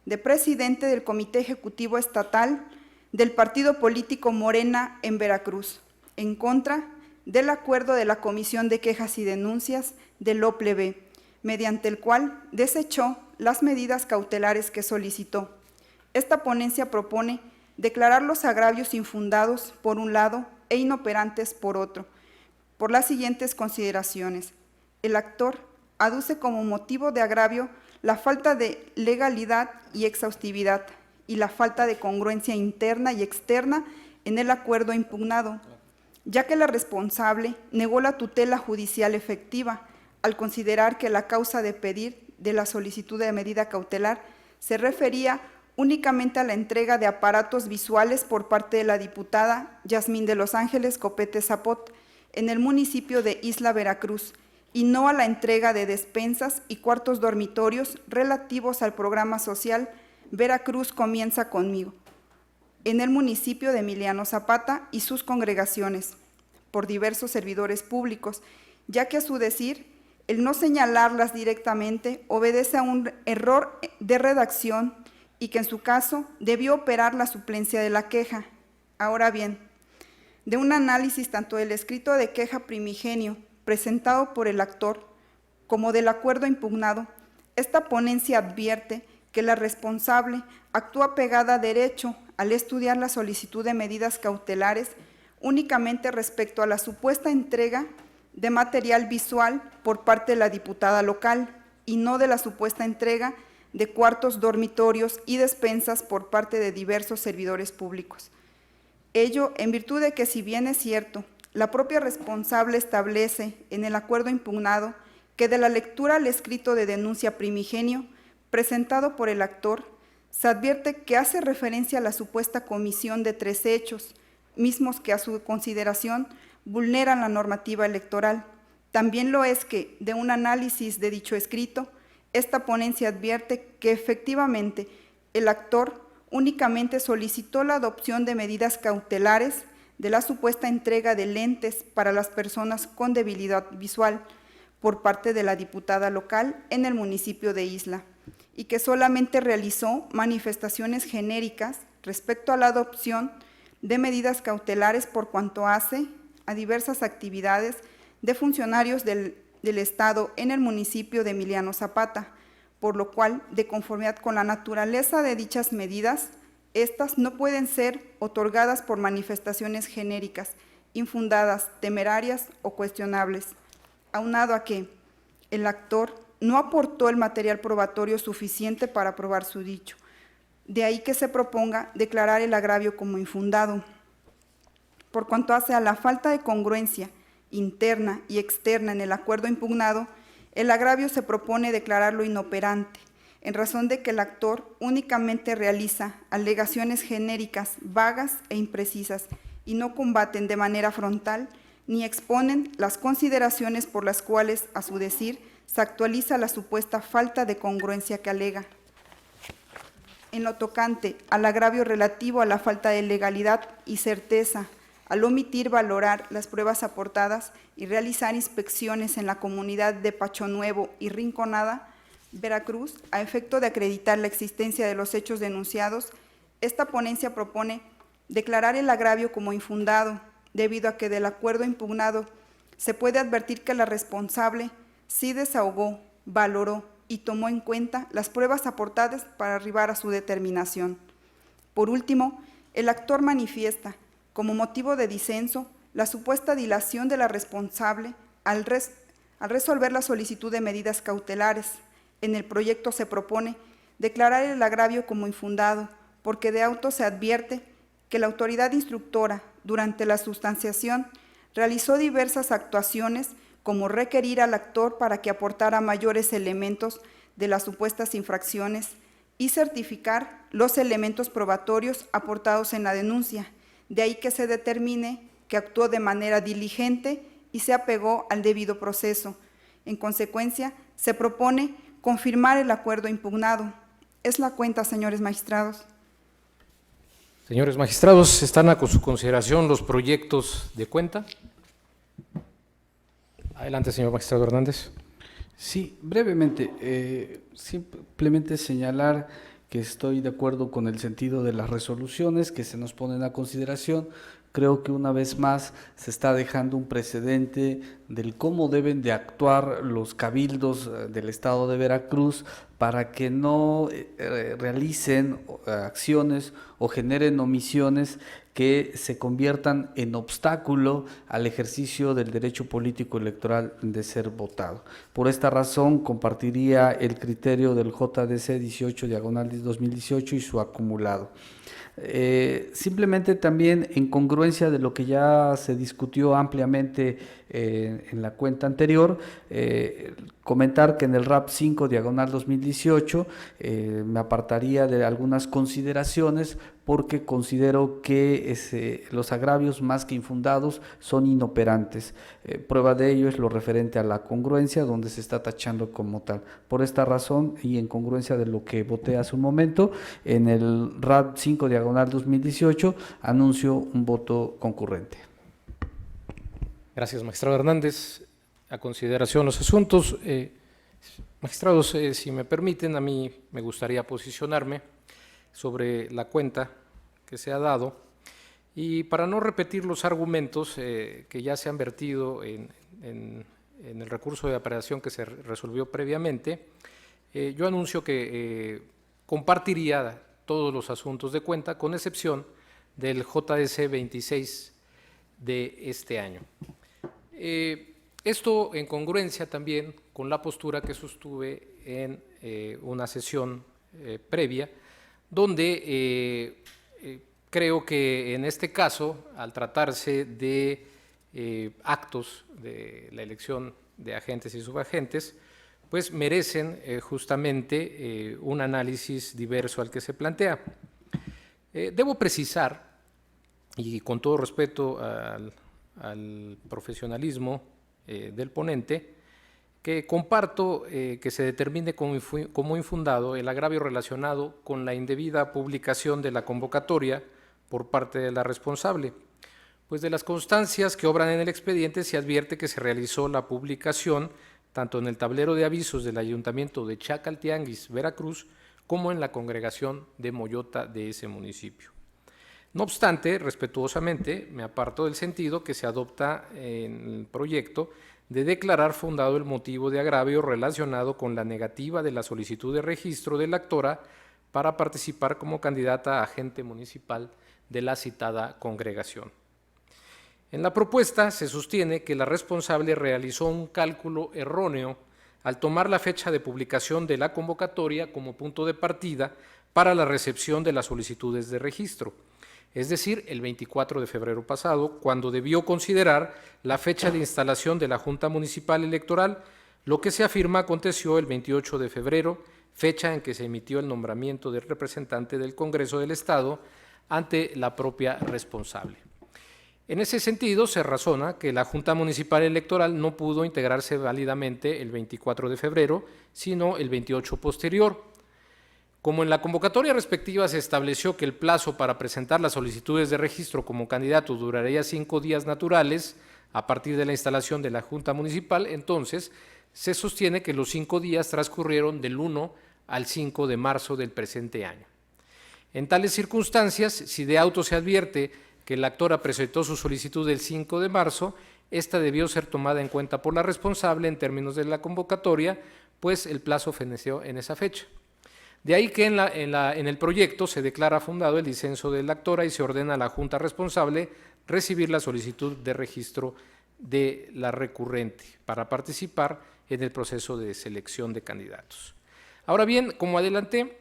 de presidente del Comité Ejecutivo Estatal del Partido Político Morena en Veracruz, en contra del acuerdo de la Comisión de Quejas y Denuncias del OPLB, mediante el cual desechó las medidas cautelares que solicitó. Esta ponencia propone declarar los agravios infundados por un lado e inoperantes por otro, por las siguientes consideraciones. El actor aduce como motivo de agravio la falta de legalidad y exhaustividad y la falta de congruencia interna y externa en el acuerdo impugnado, ya que la responsable negó la tutela judicial efectiva al considerar que la causa de pedir de la solicitud de medida cautelar se refería únicamente a la entrega de aparatos visuales por parte de la diputada Yasmín de los Ángeles Copete Zapot en el municipio de Isla Veracruz, y no a la entrega de despensas y cuartos dormitorios relativos al programa social Veracruz Comienza Conmigo, en el municipio de Emiliano Zapata y sus congregaciones, por diversos servidores públicos, ya que a su decir, el no señalarlas directamente obedece a un error de redacción y que en su caso debió operar la suplencia de la queja. Ahora bien, de un análisis tanto del escrito de queja primigenio presentado por el actor como del acuerdo impugnado, esta ponencia advierte que la responsable actúa pegada a derecho al estudiar la solicitud de medidas cautelares únicamente respecto a la supuesta entrega de material visual por parte de la diputada local y no de la supuesta entrega de cuartos dormitorios y despensas por parte de diversos servidores públicos. Ello en virtud de que, si bien es cierto, la propia responsable establece en el acuerdo impugnado que de la lectura al escrito de denuncia primigenio presentado por el actor, se advierte que hace referencia a la supuesta comisión de 3 hechos, mismos que a su consideración vulneran la normativa electoral. También lo es que, de un análisis de dicho escrito, esta ponencia advierte que efectivamente el actor únicamente solicitó la adopción de medidas cautelares de la supuesta entrega de lentes para las personas con debilidad visual por parte de la diputada local en el municipio de Isla, y que solamente realizó manifestaciones genéricas respecto a la adopción de medidas cautelares por cuanto hace a diversas actividades de funcionarios del Estado en el municipio de Emiliano Zapata, por lo cual, de conformidad con la naturaleza de dichas medidas, estas no pueden ser otorgadas por manifestaciones genéricas, infundadas, temerarias o cuestionables, aunado a que el actor no aportó el material probatorio suficiente para probar su dicho. De ahí que se proponga declarar el agravio como infundado. Por cuanto hace a la falta de congruencia interna y externa en el acuerdo impugnado, el agravio se propone declararlo inoperante, en razón de que el actor únicamente realiza alegaciones genéricas, vagas e imprecisas, y no combaten de manera frontal ni exponen las consideraciones por las cuales, a su decir, se actualiza la supuesta falta de congruencia que alega. En lo tocante al agravio relativo a la falta de legalidad y certeza, al omitir valorar las pruebas aportadas y realizar inspecciones en la comunidad de Pacho Nuevo y Rinconada, Veracruz, a efecto de acreditar la existencia de los hechos denunciados, esta ponencia propone declarar el agravio como infundado, debido a que del acuerdo impugnado se puede advertir que la responsable sí desahogó, valoró y tomó en cuenta las pruebas aportadas para arribar a su determinación. Por último, el actor manifiesta, como motivo de disenso, la supuesta dilación de la responsable al resolver la solicitud de medidas cautelares. En el proyecto se propone declarar el agravio como infundado, porque de auto se advierte que la autoridad instructora, durante la sustanciación, realizó diversas actuaciones como requerir al actor para que aportara mayores elementos de las supuestas infracciones y certificar los elementos probatorios aportados en la denuncia. De ahí que se determine que actuó de manera diligente y se apegó al debido proceso. En consecuencia, se propone confirmar el acuerdo impugnado. Es la cuenta, señores magistrados. Señores magistrados, ¿están a su consideración los proyectos de cuenta? Adelante, señor magistrado Hernández. Sí, brevemente, simplemente señalar que estoy de acuerdo con el sentido de las resoluciones que se nos ponen a consideración. Creo que una vez más se está dejando un precedente del cómo deben de actuar los cabildos del Estado de Veracruz para que no realicen acciones o generen omisiones que se conviertan en obstáculo al ejercicio del derecho político electoral de ser votado. Por esta razón, compartiría el criterio del JDC 18/2018 y su acumulado. Simplemente también en congruencia de lo que ya se discutió ampliamente en la cuenta anterior, comentar que en el RAP 5/2018 me apartaría de algunas consideraciones porque considero que los agravios más que infundados son inoperantes. Prueba de ello es lo referente a la congruencia, donde se está tachando como tal. Por esta razón y en congruencia de lo que voté hace un momento, en el RAP 5/2018 anuncio un voto concurrente. Gracias, magistrado Hernández. A consideración los asuntos. Magistrados, si me permiten, a mí me gustaría posicionarme sobre la cuenta que se ha dado y para no repetir los argumentos que ya se han vertido en el recurso de apelación que se resolvió previamente, yo anuncio que compartiría todos los asuntos de cuenta con excepción del JDC 26 de este año. Esto en congruencia también con la postura que sostuve en una sesión previa, donde creo que en este caso, al tratarse de actos de la elección de agentes y subagentes, pues merecen justamente un análisis diverso al que se plantea. Debo precisar, y con todo respeto al profesionalismo del ponente, que comparto que se determine como infundado el agravio relacionado con la indebida publicación de la convocatoria por parte de la responsable, pues de las constancias que obran en el expediente se advierte que se realizó la publicación tanto en el tablero de avisos del Ayuntamiento de Chacaltianguis, Veracruz, como en la congregación de Moyota de ese municipio. No obstante, respetuosamente, me aparto del sentido que se adopta en el proyecto de declarar fundado el motivo de agravio relacionado con la negativa de la solicitud de registro de la actora para participar como candidata a agente municipal de la citada congregación. En la propuesta se sostiene que la responsable realizó un cálculo erróneo al tomar la fecha de publicación de la convocatoria como punto de partida para la recepción de las solicitudes de registro, es decir, el 24 de febrero pasado, cuando debió considerar la fecha de instalación de la Junta Municipal Electoral, lo que se afirma aconteció el 28 de febrero, fecha en que se emitió el nombramiento del representante del Congreso del Estado ante la propia responsable. En ese sentido, se razona que la Junta Municipal Electoral no pudo integrarse válidamente el 24 de febrero, sino el 28 posterior. Como en la convocatoria respectiva se estableció que el plazo para presentar las solicitudes de registro como candidato duraría 5 días naturales a partir de la instalación de la Junta Municipal, entonces se sostiene que los 5 días transcurrieron del 1 al 5 de marzo del presente año. En tales circunstancias, si de auto se advierte que la actora presentó su solicitud el 5 de marzo, esta debió ser tomada en cuenta por la responsable en términos de la convocatoria, pues el plazo feneció en esa fecha. De ahí que en el proyecto se declara fundado el disenso de la actora y se ordena a la Junta responsable recibir la solicitud de registro de la recurrente para participar en el proceso de selección de candidatos. Ahora bien, como adelanté,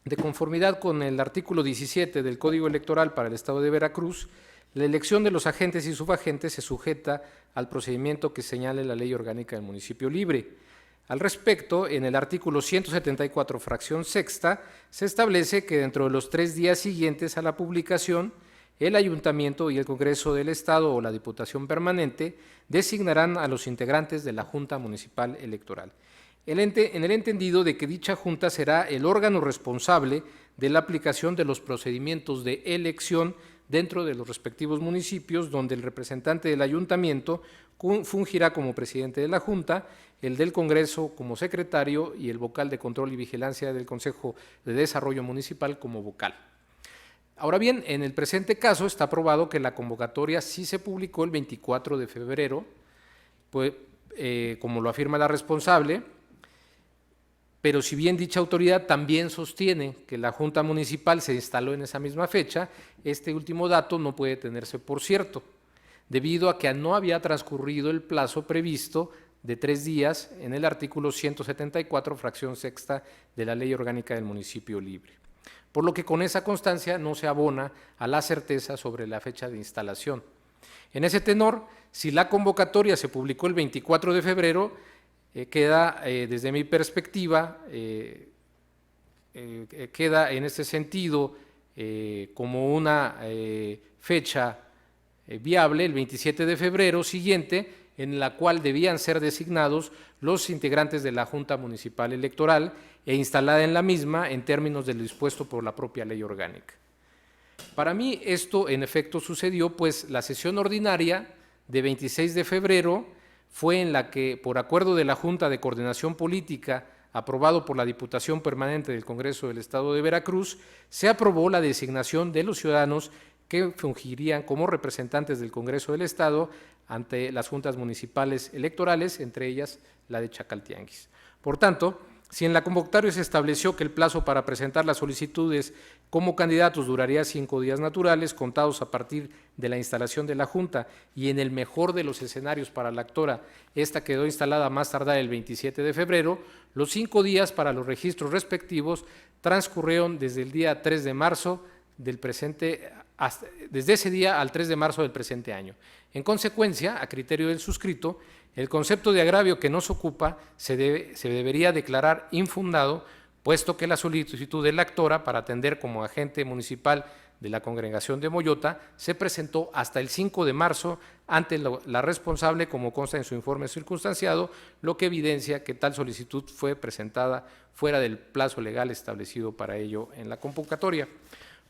de conformidad con el artículo 17 del Código Electoral para el Estado de Veracruz, la elección de los agentes y subagentes se sujeta al procedimiento que señale la Ley Orgánica del Municipio Libre. Al respecto, en el artículo 174, fracción sexta, se establece que dentro de los 3 días siguientes a la publicación, el Ayuntamiento y el Congreso del Estado o la Diputación Permanente designarán a los integrantes de la Junta Municipal Electoral, en el entendido de que dicha Junta será el órgano responsable de la aplicación de los procedimientos de elección dentro de los respectivos municipios, donde el representante del Ayuntamiento fungirá como presidente de la Junta, el del Congreso como secretario y el vocal de control y vigilancia del Consejo de Desarrollo Municipal como vocal. Ahora bien, en el presente caso está probado que la convocatoria sí se publicó el 24 de febrero, pues, como lo afirma la responsable, pero si bien dicha autoridad también sostiene que la Junta Municipal se instaló en esa misma fecha, este último dato no puede tenerse por cierto, debido a que no había transcurrido el plazo previsto de 3 días en el artículo 174, fracción sexta de la Ley Orgánica del Municipio Libre. Por lo que con esa constancia no se abona a la certeza sobre la fecha de instalación. En ese tenor, si la convocatoria se publicó el 24 de febrero, queda, desde mi perspectiva, queda en este sentido como una fecha viable, el 27 de febrero siguiente, en la cual debían ser designados los integrantes de la Junta Municipal Electoral e instalada en la misma en términos de lo dispuesto por la propia ley orgánica. Para mí esto en efecto sucedió, pues la sesión ordinaria de 26 de febrero fue en la que, por acuerdo de la Junta de Coordinación Política, aprobado por la Diputación Permanente del Congreso del Estado de Veracruz, se aprobó la designación de los ciudadanos que fungirían como representantes del Congreso del Estado ante las juntas municipales electorales, entre ellas la de Chacaltianguis. Por tanto, si en la convocatoria se estableció que el plazo para presentar las solicitudes como candidatos duraría 5 días naturales, contados a partir de la instalación de la Junta, y en el mejor de los escenarios para la actora, esta quedó instalada más tardar el 27 de febrero, los 5 días para los registros respectivos transcurrieron desde el día 3 de marzo del presente, desde ese día al 3 de marzo del presente año. En consecuencia, a criterio del suscrito, el concepto de agravio que nos ocupa se debería declarar infundado, puesto que la solicitud de la actora para atender como agente municipal de la Congregación de Moyota se presentó hasta el 5 de marzo ante la responsable, como consta en su informe circunstanciado, lo que evidencia que tal solicitud fue presentada fuera del plazo legal establecido para ello en la convocatoria.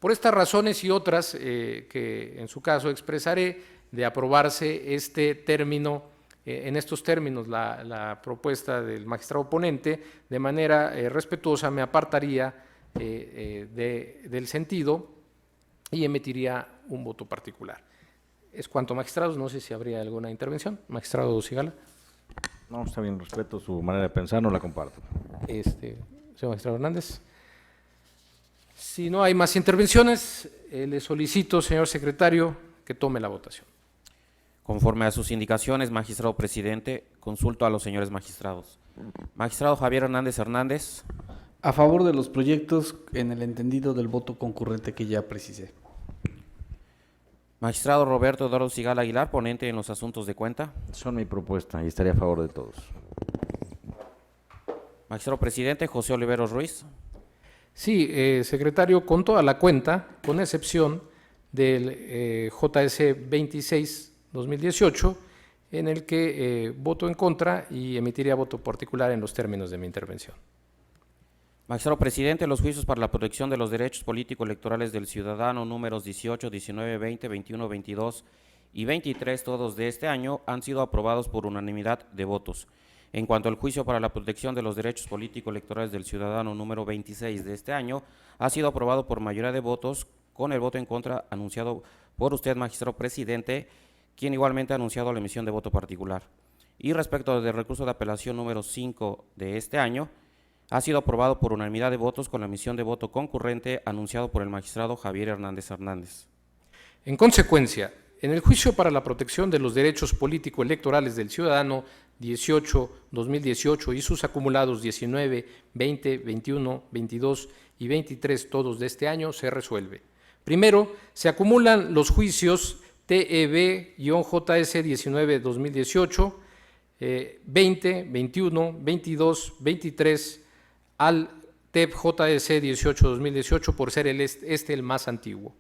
Por estas razones y otras que en su caso expresaré, de aprobarse este término, en estos términos la propuesta del magistrado ponente, de manera respetuosa me apartaría del sentido y emitiría un voto particular. Es cuanto, magistrados, no sé si habría alguna intervención. Magistrado Sigala. No, está bien, respeto su manera de pensar, no la comparto. Señor magistrado Hernández. Si no hay más intervenciones, le solicito, señor secretario, que tome la votación. Conforme a sus indicaciones, magistrado presidente, consulto a los señores magistrados. Magistrado Javier Hernández Hernández. A favor de los proyectos en el entendido del voto concurrente que ya precisé. Magistrado Roberto Eduardo Sigala Aguilar, ponente en los asuntos de cuenta. Son mi propuesta y estaría a favor de todos. Magistrado presidente José Oliveros Ruiz. Sí, secretario, con toda la cuenta, con excepción del JS 26-2018, en el que voto en contra y emitiría voto particular en los términos de mi intervención. Magistrado presidente, los juicios para la protección de los derechos político-electorales del ciudadano números 18, 19, 20, 21, 22 y 23, todos de este año, han sido aprobados por unanimidad de votos. En cuanto al juicio para la protección de los derechos político-electorales del ciudadano número 26 de este año, ha sido aprobado por mayoría de votos, con el voto en contra anunciado por usted, magistrado presidente, quien igualmente ha anunciado la emisión de voto particular. Y respecto del recurso de apelación número 5 de este año, ha sido aprobado por unanimidad de votos con la emisión de voto concurrente anunciado por el magistrado Javier Hernández Hernández. En consecuencia, en el juicio para la protección de los derechos político-electorales del ciudadano 18-2018 y sus acumulados 19, 20, 21, 22 y 23, todos de este año, se resuelve. Primero, se acumulan los juicios TEB-JS 19-2018, 20, 21, 22, 23 al TEB-JS 18-2018 por ser el más antiguo.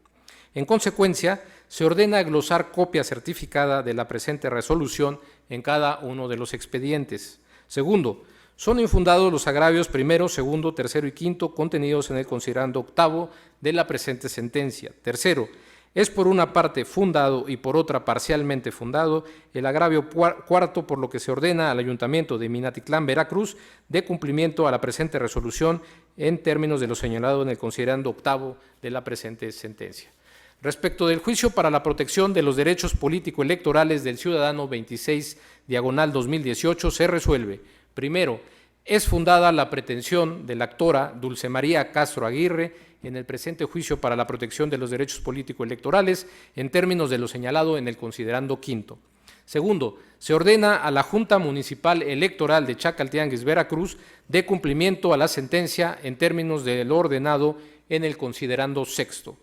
En consecuencia, se ordena glosar copia certificada de la presente resolución en cada uno de los expedientes. Segundo, son infundados los agravios primero, segundo, tercero y quinto contenidos en el considerando octavo de la presente sentencia. Tercero, es por una parte fundado y por otra parcialmente fundado el agravio cuarto, por lo que se ordena al Ayuntamiento de Minatitlán, Veracruz, de cumplimiento a la presente resolución en términos de lo señalado en el considerando octavo de la presente sentencia. Respecto del juicio para la protección de los derechos político-electorales del ciudadano 26/2018, se resuelve, primero, es fundada la pretensión de la actora Dulce María Castro Aguirre en el presente juicio para la protección de los derechos político-electorales en términos de lo señalado en el considerando quinto. Segundo, se ordena a la Junta Municipal Electoral de Chacaltianguis, Veracruz, de cumplimiento a la sentencia en términos de lo ordenado en el considerando sexto.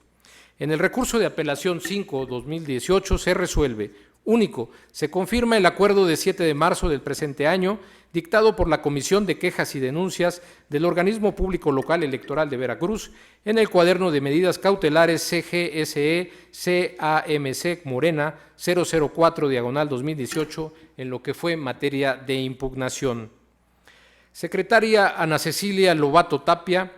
En el recurso de apelación 5-2018 se resuelve: único, se confirma el acuerdo de 7 de marzo del presente año, dictado por la Comisión de Quejas y Denuncias del Organismo Público Local Electoral de Veracruz, en el cuaderno de medidas cautelares CGSE-CAMC Morena 004/2018, en lo que fue materia de impugnación. Secretaria Ana Cecilia Lobato Tapia,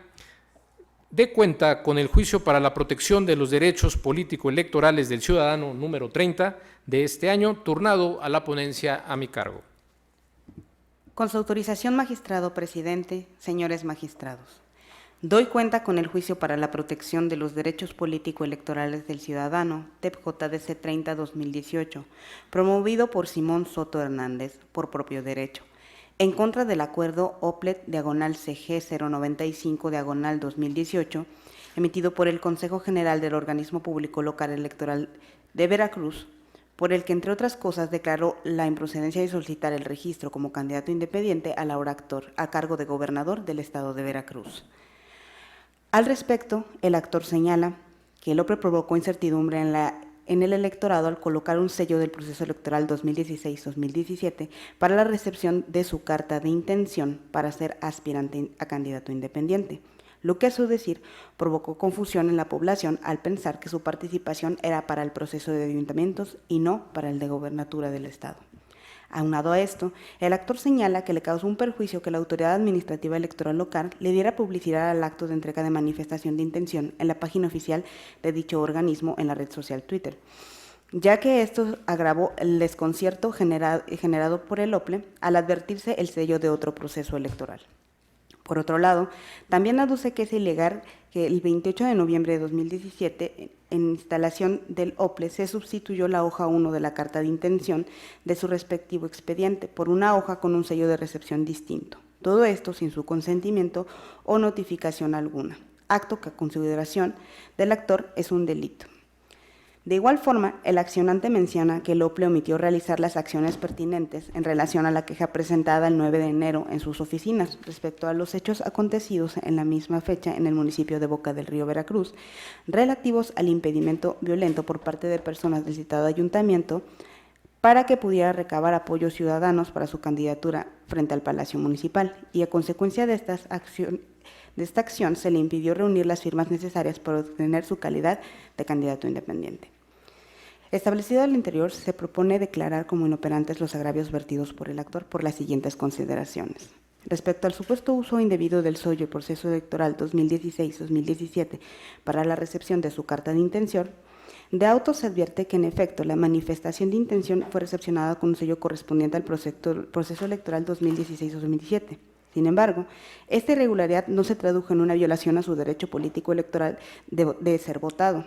dé cuenta con el juicio para la protección de los derechos político-electorales del ciudadano número 30 de este año, turnado a la ponencia a mi cargo. Con su autorización, magistrado presidente, señores magistrados, doy cuenta con el juicio para la protección de los derechos político-electorales del ciudadano, TEP-JDC 30-2018, promovido por Simón Soto Hernández, por propio derecho, en contra del acuerdo OPLET-CG 095-2018, emitido por el Consejo General del Organismo Público Local Electoral de Veracruz, por el que, entre otras cosas, declaró la improcedencia de solicitar el registro como candidato independiente al ahora actor, a cargo de gobernador del estado de Veracruz. Al respecto, el actor señala que el OPLE provocó incertidumbre en el electorado al colocar un sello del proceso electoral 2016-2017 para la recepción de su carta de intención para ser aspirante a candidato independiente, lo que a su decir provocó confusión en la población al pensar que su participación era para el proceso de ayuntamientos y no para el de gobernatura del estado. Aunado a esto, el actor señala que le causó un perjuicio que la Autoridad Administrativa Electoral Local le diera publicidad al acto de entrega de manifestación de intención en la página oficial de dicho organismo en la red social Twitter, ya que esto agravó el desconcierto generado por el OPLE al advertirse el sello de otro proceso electoral. Por otro lado, también aduce que es ilegal que el 28 de noviembre de 2017, en instalación del OPLE, se sustituyó la hoja 1 de la carta de intención de su respectivo expediente por una hoja con un sello de recepción distinto. Todo esto sin su consentimiento o notificación alguna, acto que a consideración del actor es un delito. De igual forma, el accionante menciona que el OPLE omitió realizar las acciones pertinentes en relación a la queja presentada el 9 de enero en sus oficinas respecto a los hechos acontecidos en la misma fecha en el municipio de Boca del Río, Veracruz, relativos al impedimento violento por parte de personas del citado ayuntamiento para que pudiera recabar apoyos ciudadanos para su candidatura frente al Palacio Municipal, y a consecuencia de esta acción se le impidió reunir las firmas necesarias para obtener su calidad de candidato independiente. Establecido al interior, se propone declarar como inoperantes los agravios vertidos por el actor por las siguientes consideraciones. Respecto al supuesto uso indebido del sello proceso electoral 2016-2017 para la recepción de su carta de intención, de auto se advierte que, en efecto, la manifestación de intención fue recepcionada con un sello correspondiente al proceso electoral 2016-2017. Sin embargo, esta irregularidad no se tradujo en una violación a su derecho político electoral de ser votado,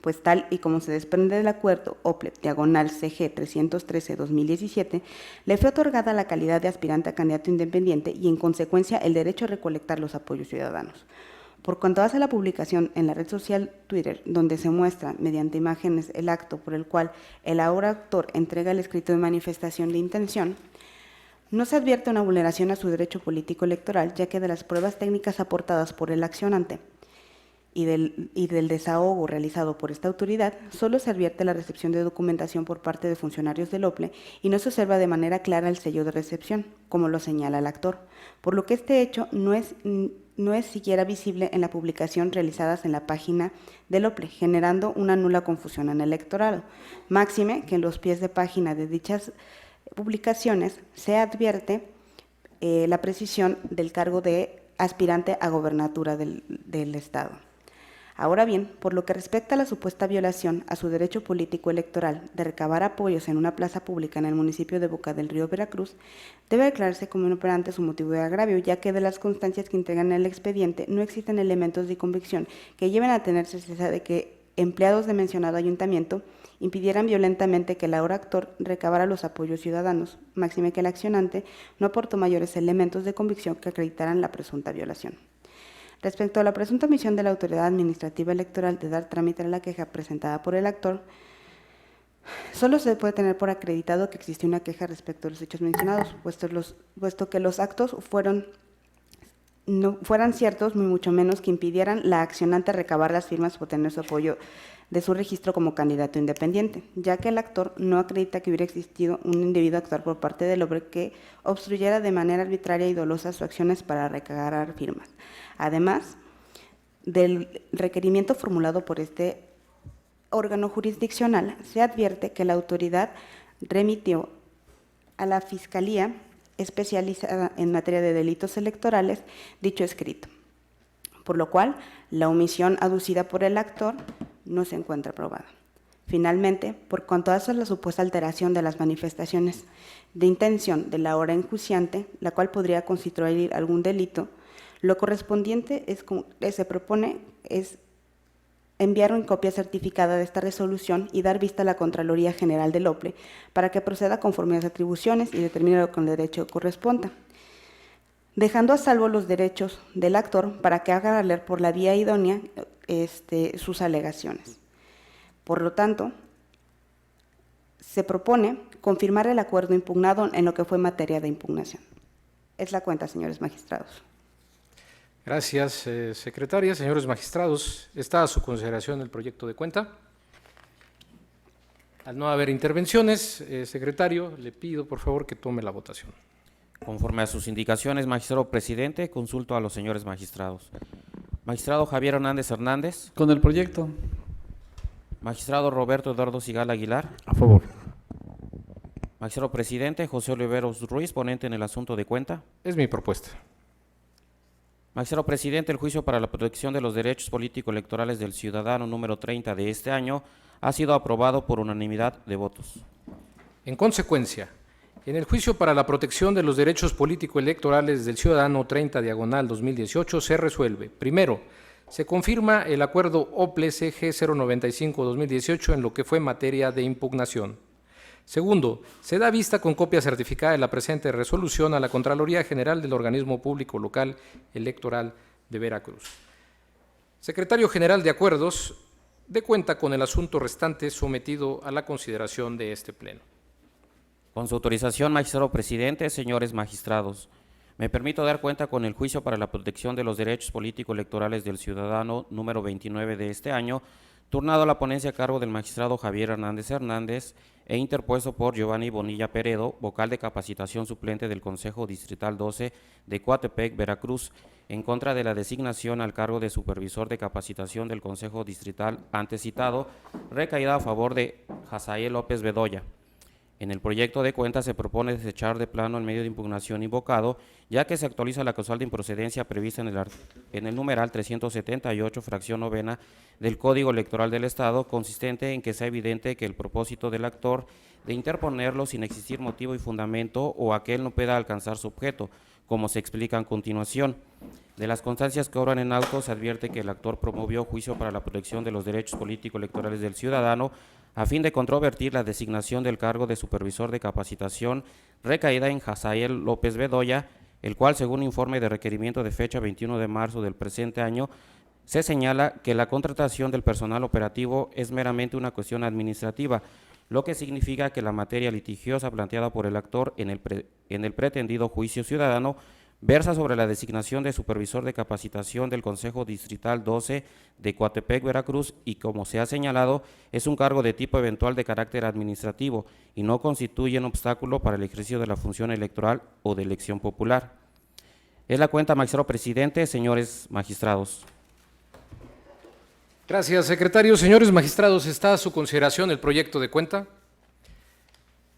pues tal y como se desprende del acuerdo OPLET-CG 313-2017, le fue otorgada la calidad de aspirante a candidato independiente y, en consecuencia, el derecho a recolectar los apoyos ciudadanos. Por cuanto hace la publicación en la red social Twitter, donde se muestra mediante imágenes el acto por el cual el ahora actor entrega el escrito de manifestación de intención, no se advierte una vulneración a su derecho político electoral, ya que de las pruebas técnicas aportadas por el accionante y del desahogo realizado por esta autoridad, solo se advierte la recepción de documentación por parte de funcionarios del OPLE y no se observa de manera clara el sello de recepción, como lo señala el actor, por lo que este hecho no es siquiera visible en la publicación realizadas en la página del OPLE, generando una nula confusión en el electorado. Máxime que en los pies de página de dichas publicaciones se advierte la precisión del cargo de aspirante a gobernatura del Estado. Ahora bien, por lo que respecta a la supuesta violación a su derecho político electoral de recabar apoyos en una plaza pública en el municipio de Boca del Río, Veracruz, debe declararse como inoperante su motivo de agravio, ya que de las constancias que integran el expediente no existen elementos de convicción que lleven a tener certeza de que empleados de mencionado ayuntamiento impidieran violentamente que el ahora actor recabara los apoyos ciudadanos, máxime que el accionante no aportó mayores elementos de convicción que acreditaran la presunta violación. Respecto a la presunta omisión de la autoridad administrativa electoral de dar trámite a la queja presentada por el actor, solo se puede tener por acreditado que existió una queja respecto a los hechos mencionados, puesto que los actos no fueran ciertos, muy mucho menos que impidieran la accionante recabar las firmas o obtener su apoyo de su registro como candidato independiente, ya que el actor no acredita que hubiera existido un indebido actuar por parte del hombre que obstruyera de manera arbitraria y dolosa sus acciones para recabar firmas. Además del requerimiento formulado por este órgano jurisdiccional, se advierte que la autoridad remitió a la Fiscalía especializada en materia de delitos electorales dicho escrito, por lo cual la omisión aducida por el actor no se encuentra probada. Finalmente, por cuanto hace la supuesta alteración de las manifestaciones de intención de la hora enjuiciante, la cual podría constituir algún delito, lo correspondiente se propone es enviar una copia certificada de esta resolución y dar vista a la Contraloría General del OPLE para que proceda conforme a las atribuciones y determine lo que con el derecho corresponda, dejando a salvo los derechos del actor para que haga valer por la vía idónea sus alegaciones. Por lo tanto, se propone confirmar el acuerdo impugnado en lo que fue materia de impugnación. Es la cuenta, señores magistrados. Gracias, secretaria. Señores magistrados, está a su consideración el proyecto de cuenta. Al no haber intervenciones, secretario, le pido por favor que tome la votación. Conforme a sus indicaciones, magistrado presidente, consulto a los señores magistrados. Magistrado Javier Hernández Hernández. Con el proyecto. Magistrado Roberto Eduardo Sigala Aguilar. A favor. Magistrado presidente José Oliveros Ruiz, ponente en el asunto de cuenta. Es mi propuesta. Magistrado presidente, el juicio para la protección de los derechos político-electorales del ciudadano número 30 de este año ha sido aprobado por unanimidad de votos. En consecuencia, en el juicio para la protección de los derechos político-electorales del ciudadano 30/2018 se resuelve: primero, se confirma el acuerdo OPLE-CG 095-2018 en lo que fue materia de impugnación. Segundo, se da vista con copia certificada de la presente resolución a la Contraloría General del Organismo Público Local Electoral de Veracruz. Secretario General de Acuerdos, dé cuenta con el asunto restante sometido a la consideración de este Pleno. Con su autorización, magistrado presidente, señores magistrados, me permito dar cuenta con el juicio para la protección de los derechos político-electorales del ciudadano número 29 de este año, turnado a la ponencia a cargo del magistrado Javier Hernández Hernández e interpuesto por Giovanni Bonilla Peredo, vocal de capacitación suplente del Consejo Distrital 12 de Coatepec, Veracruz, en contra de la designación al cargo de supervisor de capacitación del Consejo Distrital antes citado, recaída a favor de Jasael López Bedoya. En el proyecto de cuenta se propone desechar de plano el medio de impugnación invocado, ya que se actualiza la causal de improcedencia prevista en el numeral 378, fracción novena del Código Electoral del Estado, consistente en que sea evidente que el propósito del actor de interponerlo sin existir motivo y fundamento o aquel no pueda alcanzar su objeto, como se explica a continuación. De las constancias que obran en auto se advierte que el actor promovió juicio para la protección de los derechos político-electorales del ciudadano a fin de controvertir la designación del cargo de supervisor de capacitación recaída en Jasael López Bedoya, el cual, según informe de requerimiento de fecha 21 de marzo del presente año, se señala que la contratación del personal operativo es meramente una cuestión administrativa, lo que significa que la materia litigiosa planteada por el actor en el pretendido juicio ciudadano versa sobre la designación de supervisor de capacitación del Consejo Distrital 12 de Coatepec, Veracruz, y como se ha señalado, es un cargo de tipo eventual de carácter administrativo y no constituye un obstáculo para el ejercicio de la función electoral o de elección popular. Es la cuenta, magistrado presidente, señores magistrados. Gracias, secretario. Señores magistrados, está a su consideración el proyecto de cuenta.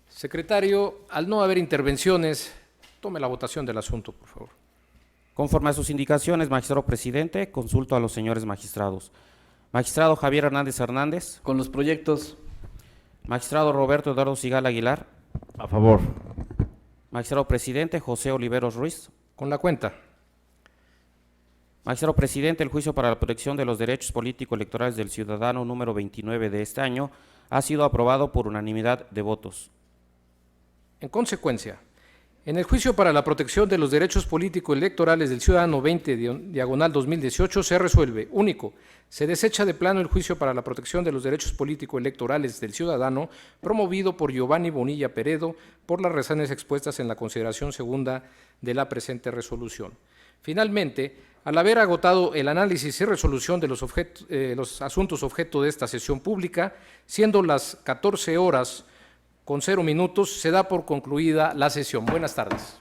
Secretario, al no haber intervenciones, tome la votación del asunto, por favor. Conforme a sus indicaciones, magistrado presidente, consulto a los señores magistrados. Magistrado Javier Hernández Hernández. Con los proyectos. Magistrado Roberto Eduardo Sigala Aguilar. A favor. Magistrado presidente José Oliveros Ruiz. Con la cuenta. Magistrado presidente, el juicio para la protección de los derechos político-electorales del ciudadano número 29 de este año ha sido aprobado por unanimidad de votos. En consecuencia, en el juicio para la protección de los derechos político-electorales del ciudadano 20/2018 se resuelve, único, se desecha de plano el juicio para la protección de los derechos político-electorales del ciudadano promovido por Giovanni Bonilla Peredo por las razones expuestas en la consideración segunda de la presente resolución. Finalmente, al haber agotado el análisis y resolución de los asuntos objeto de esta sesión pública, siendo las 14 horas con 0 minutos, se da por concluida la sesión. Buenas tardes.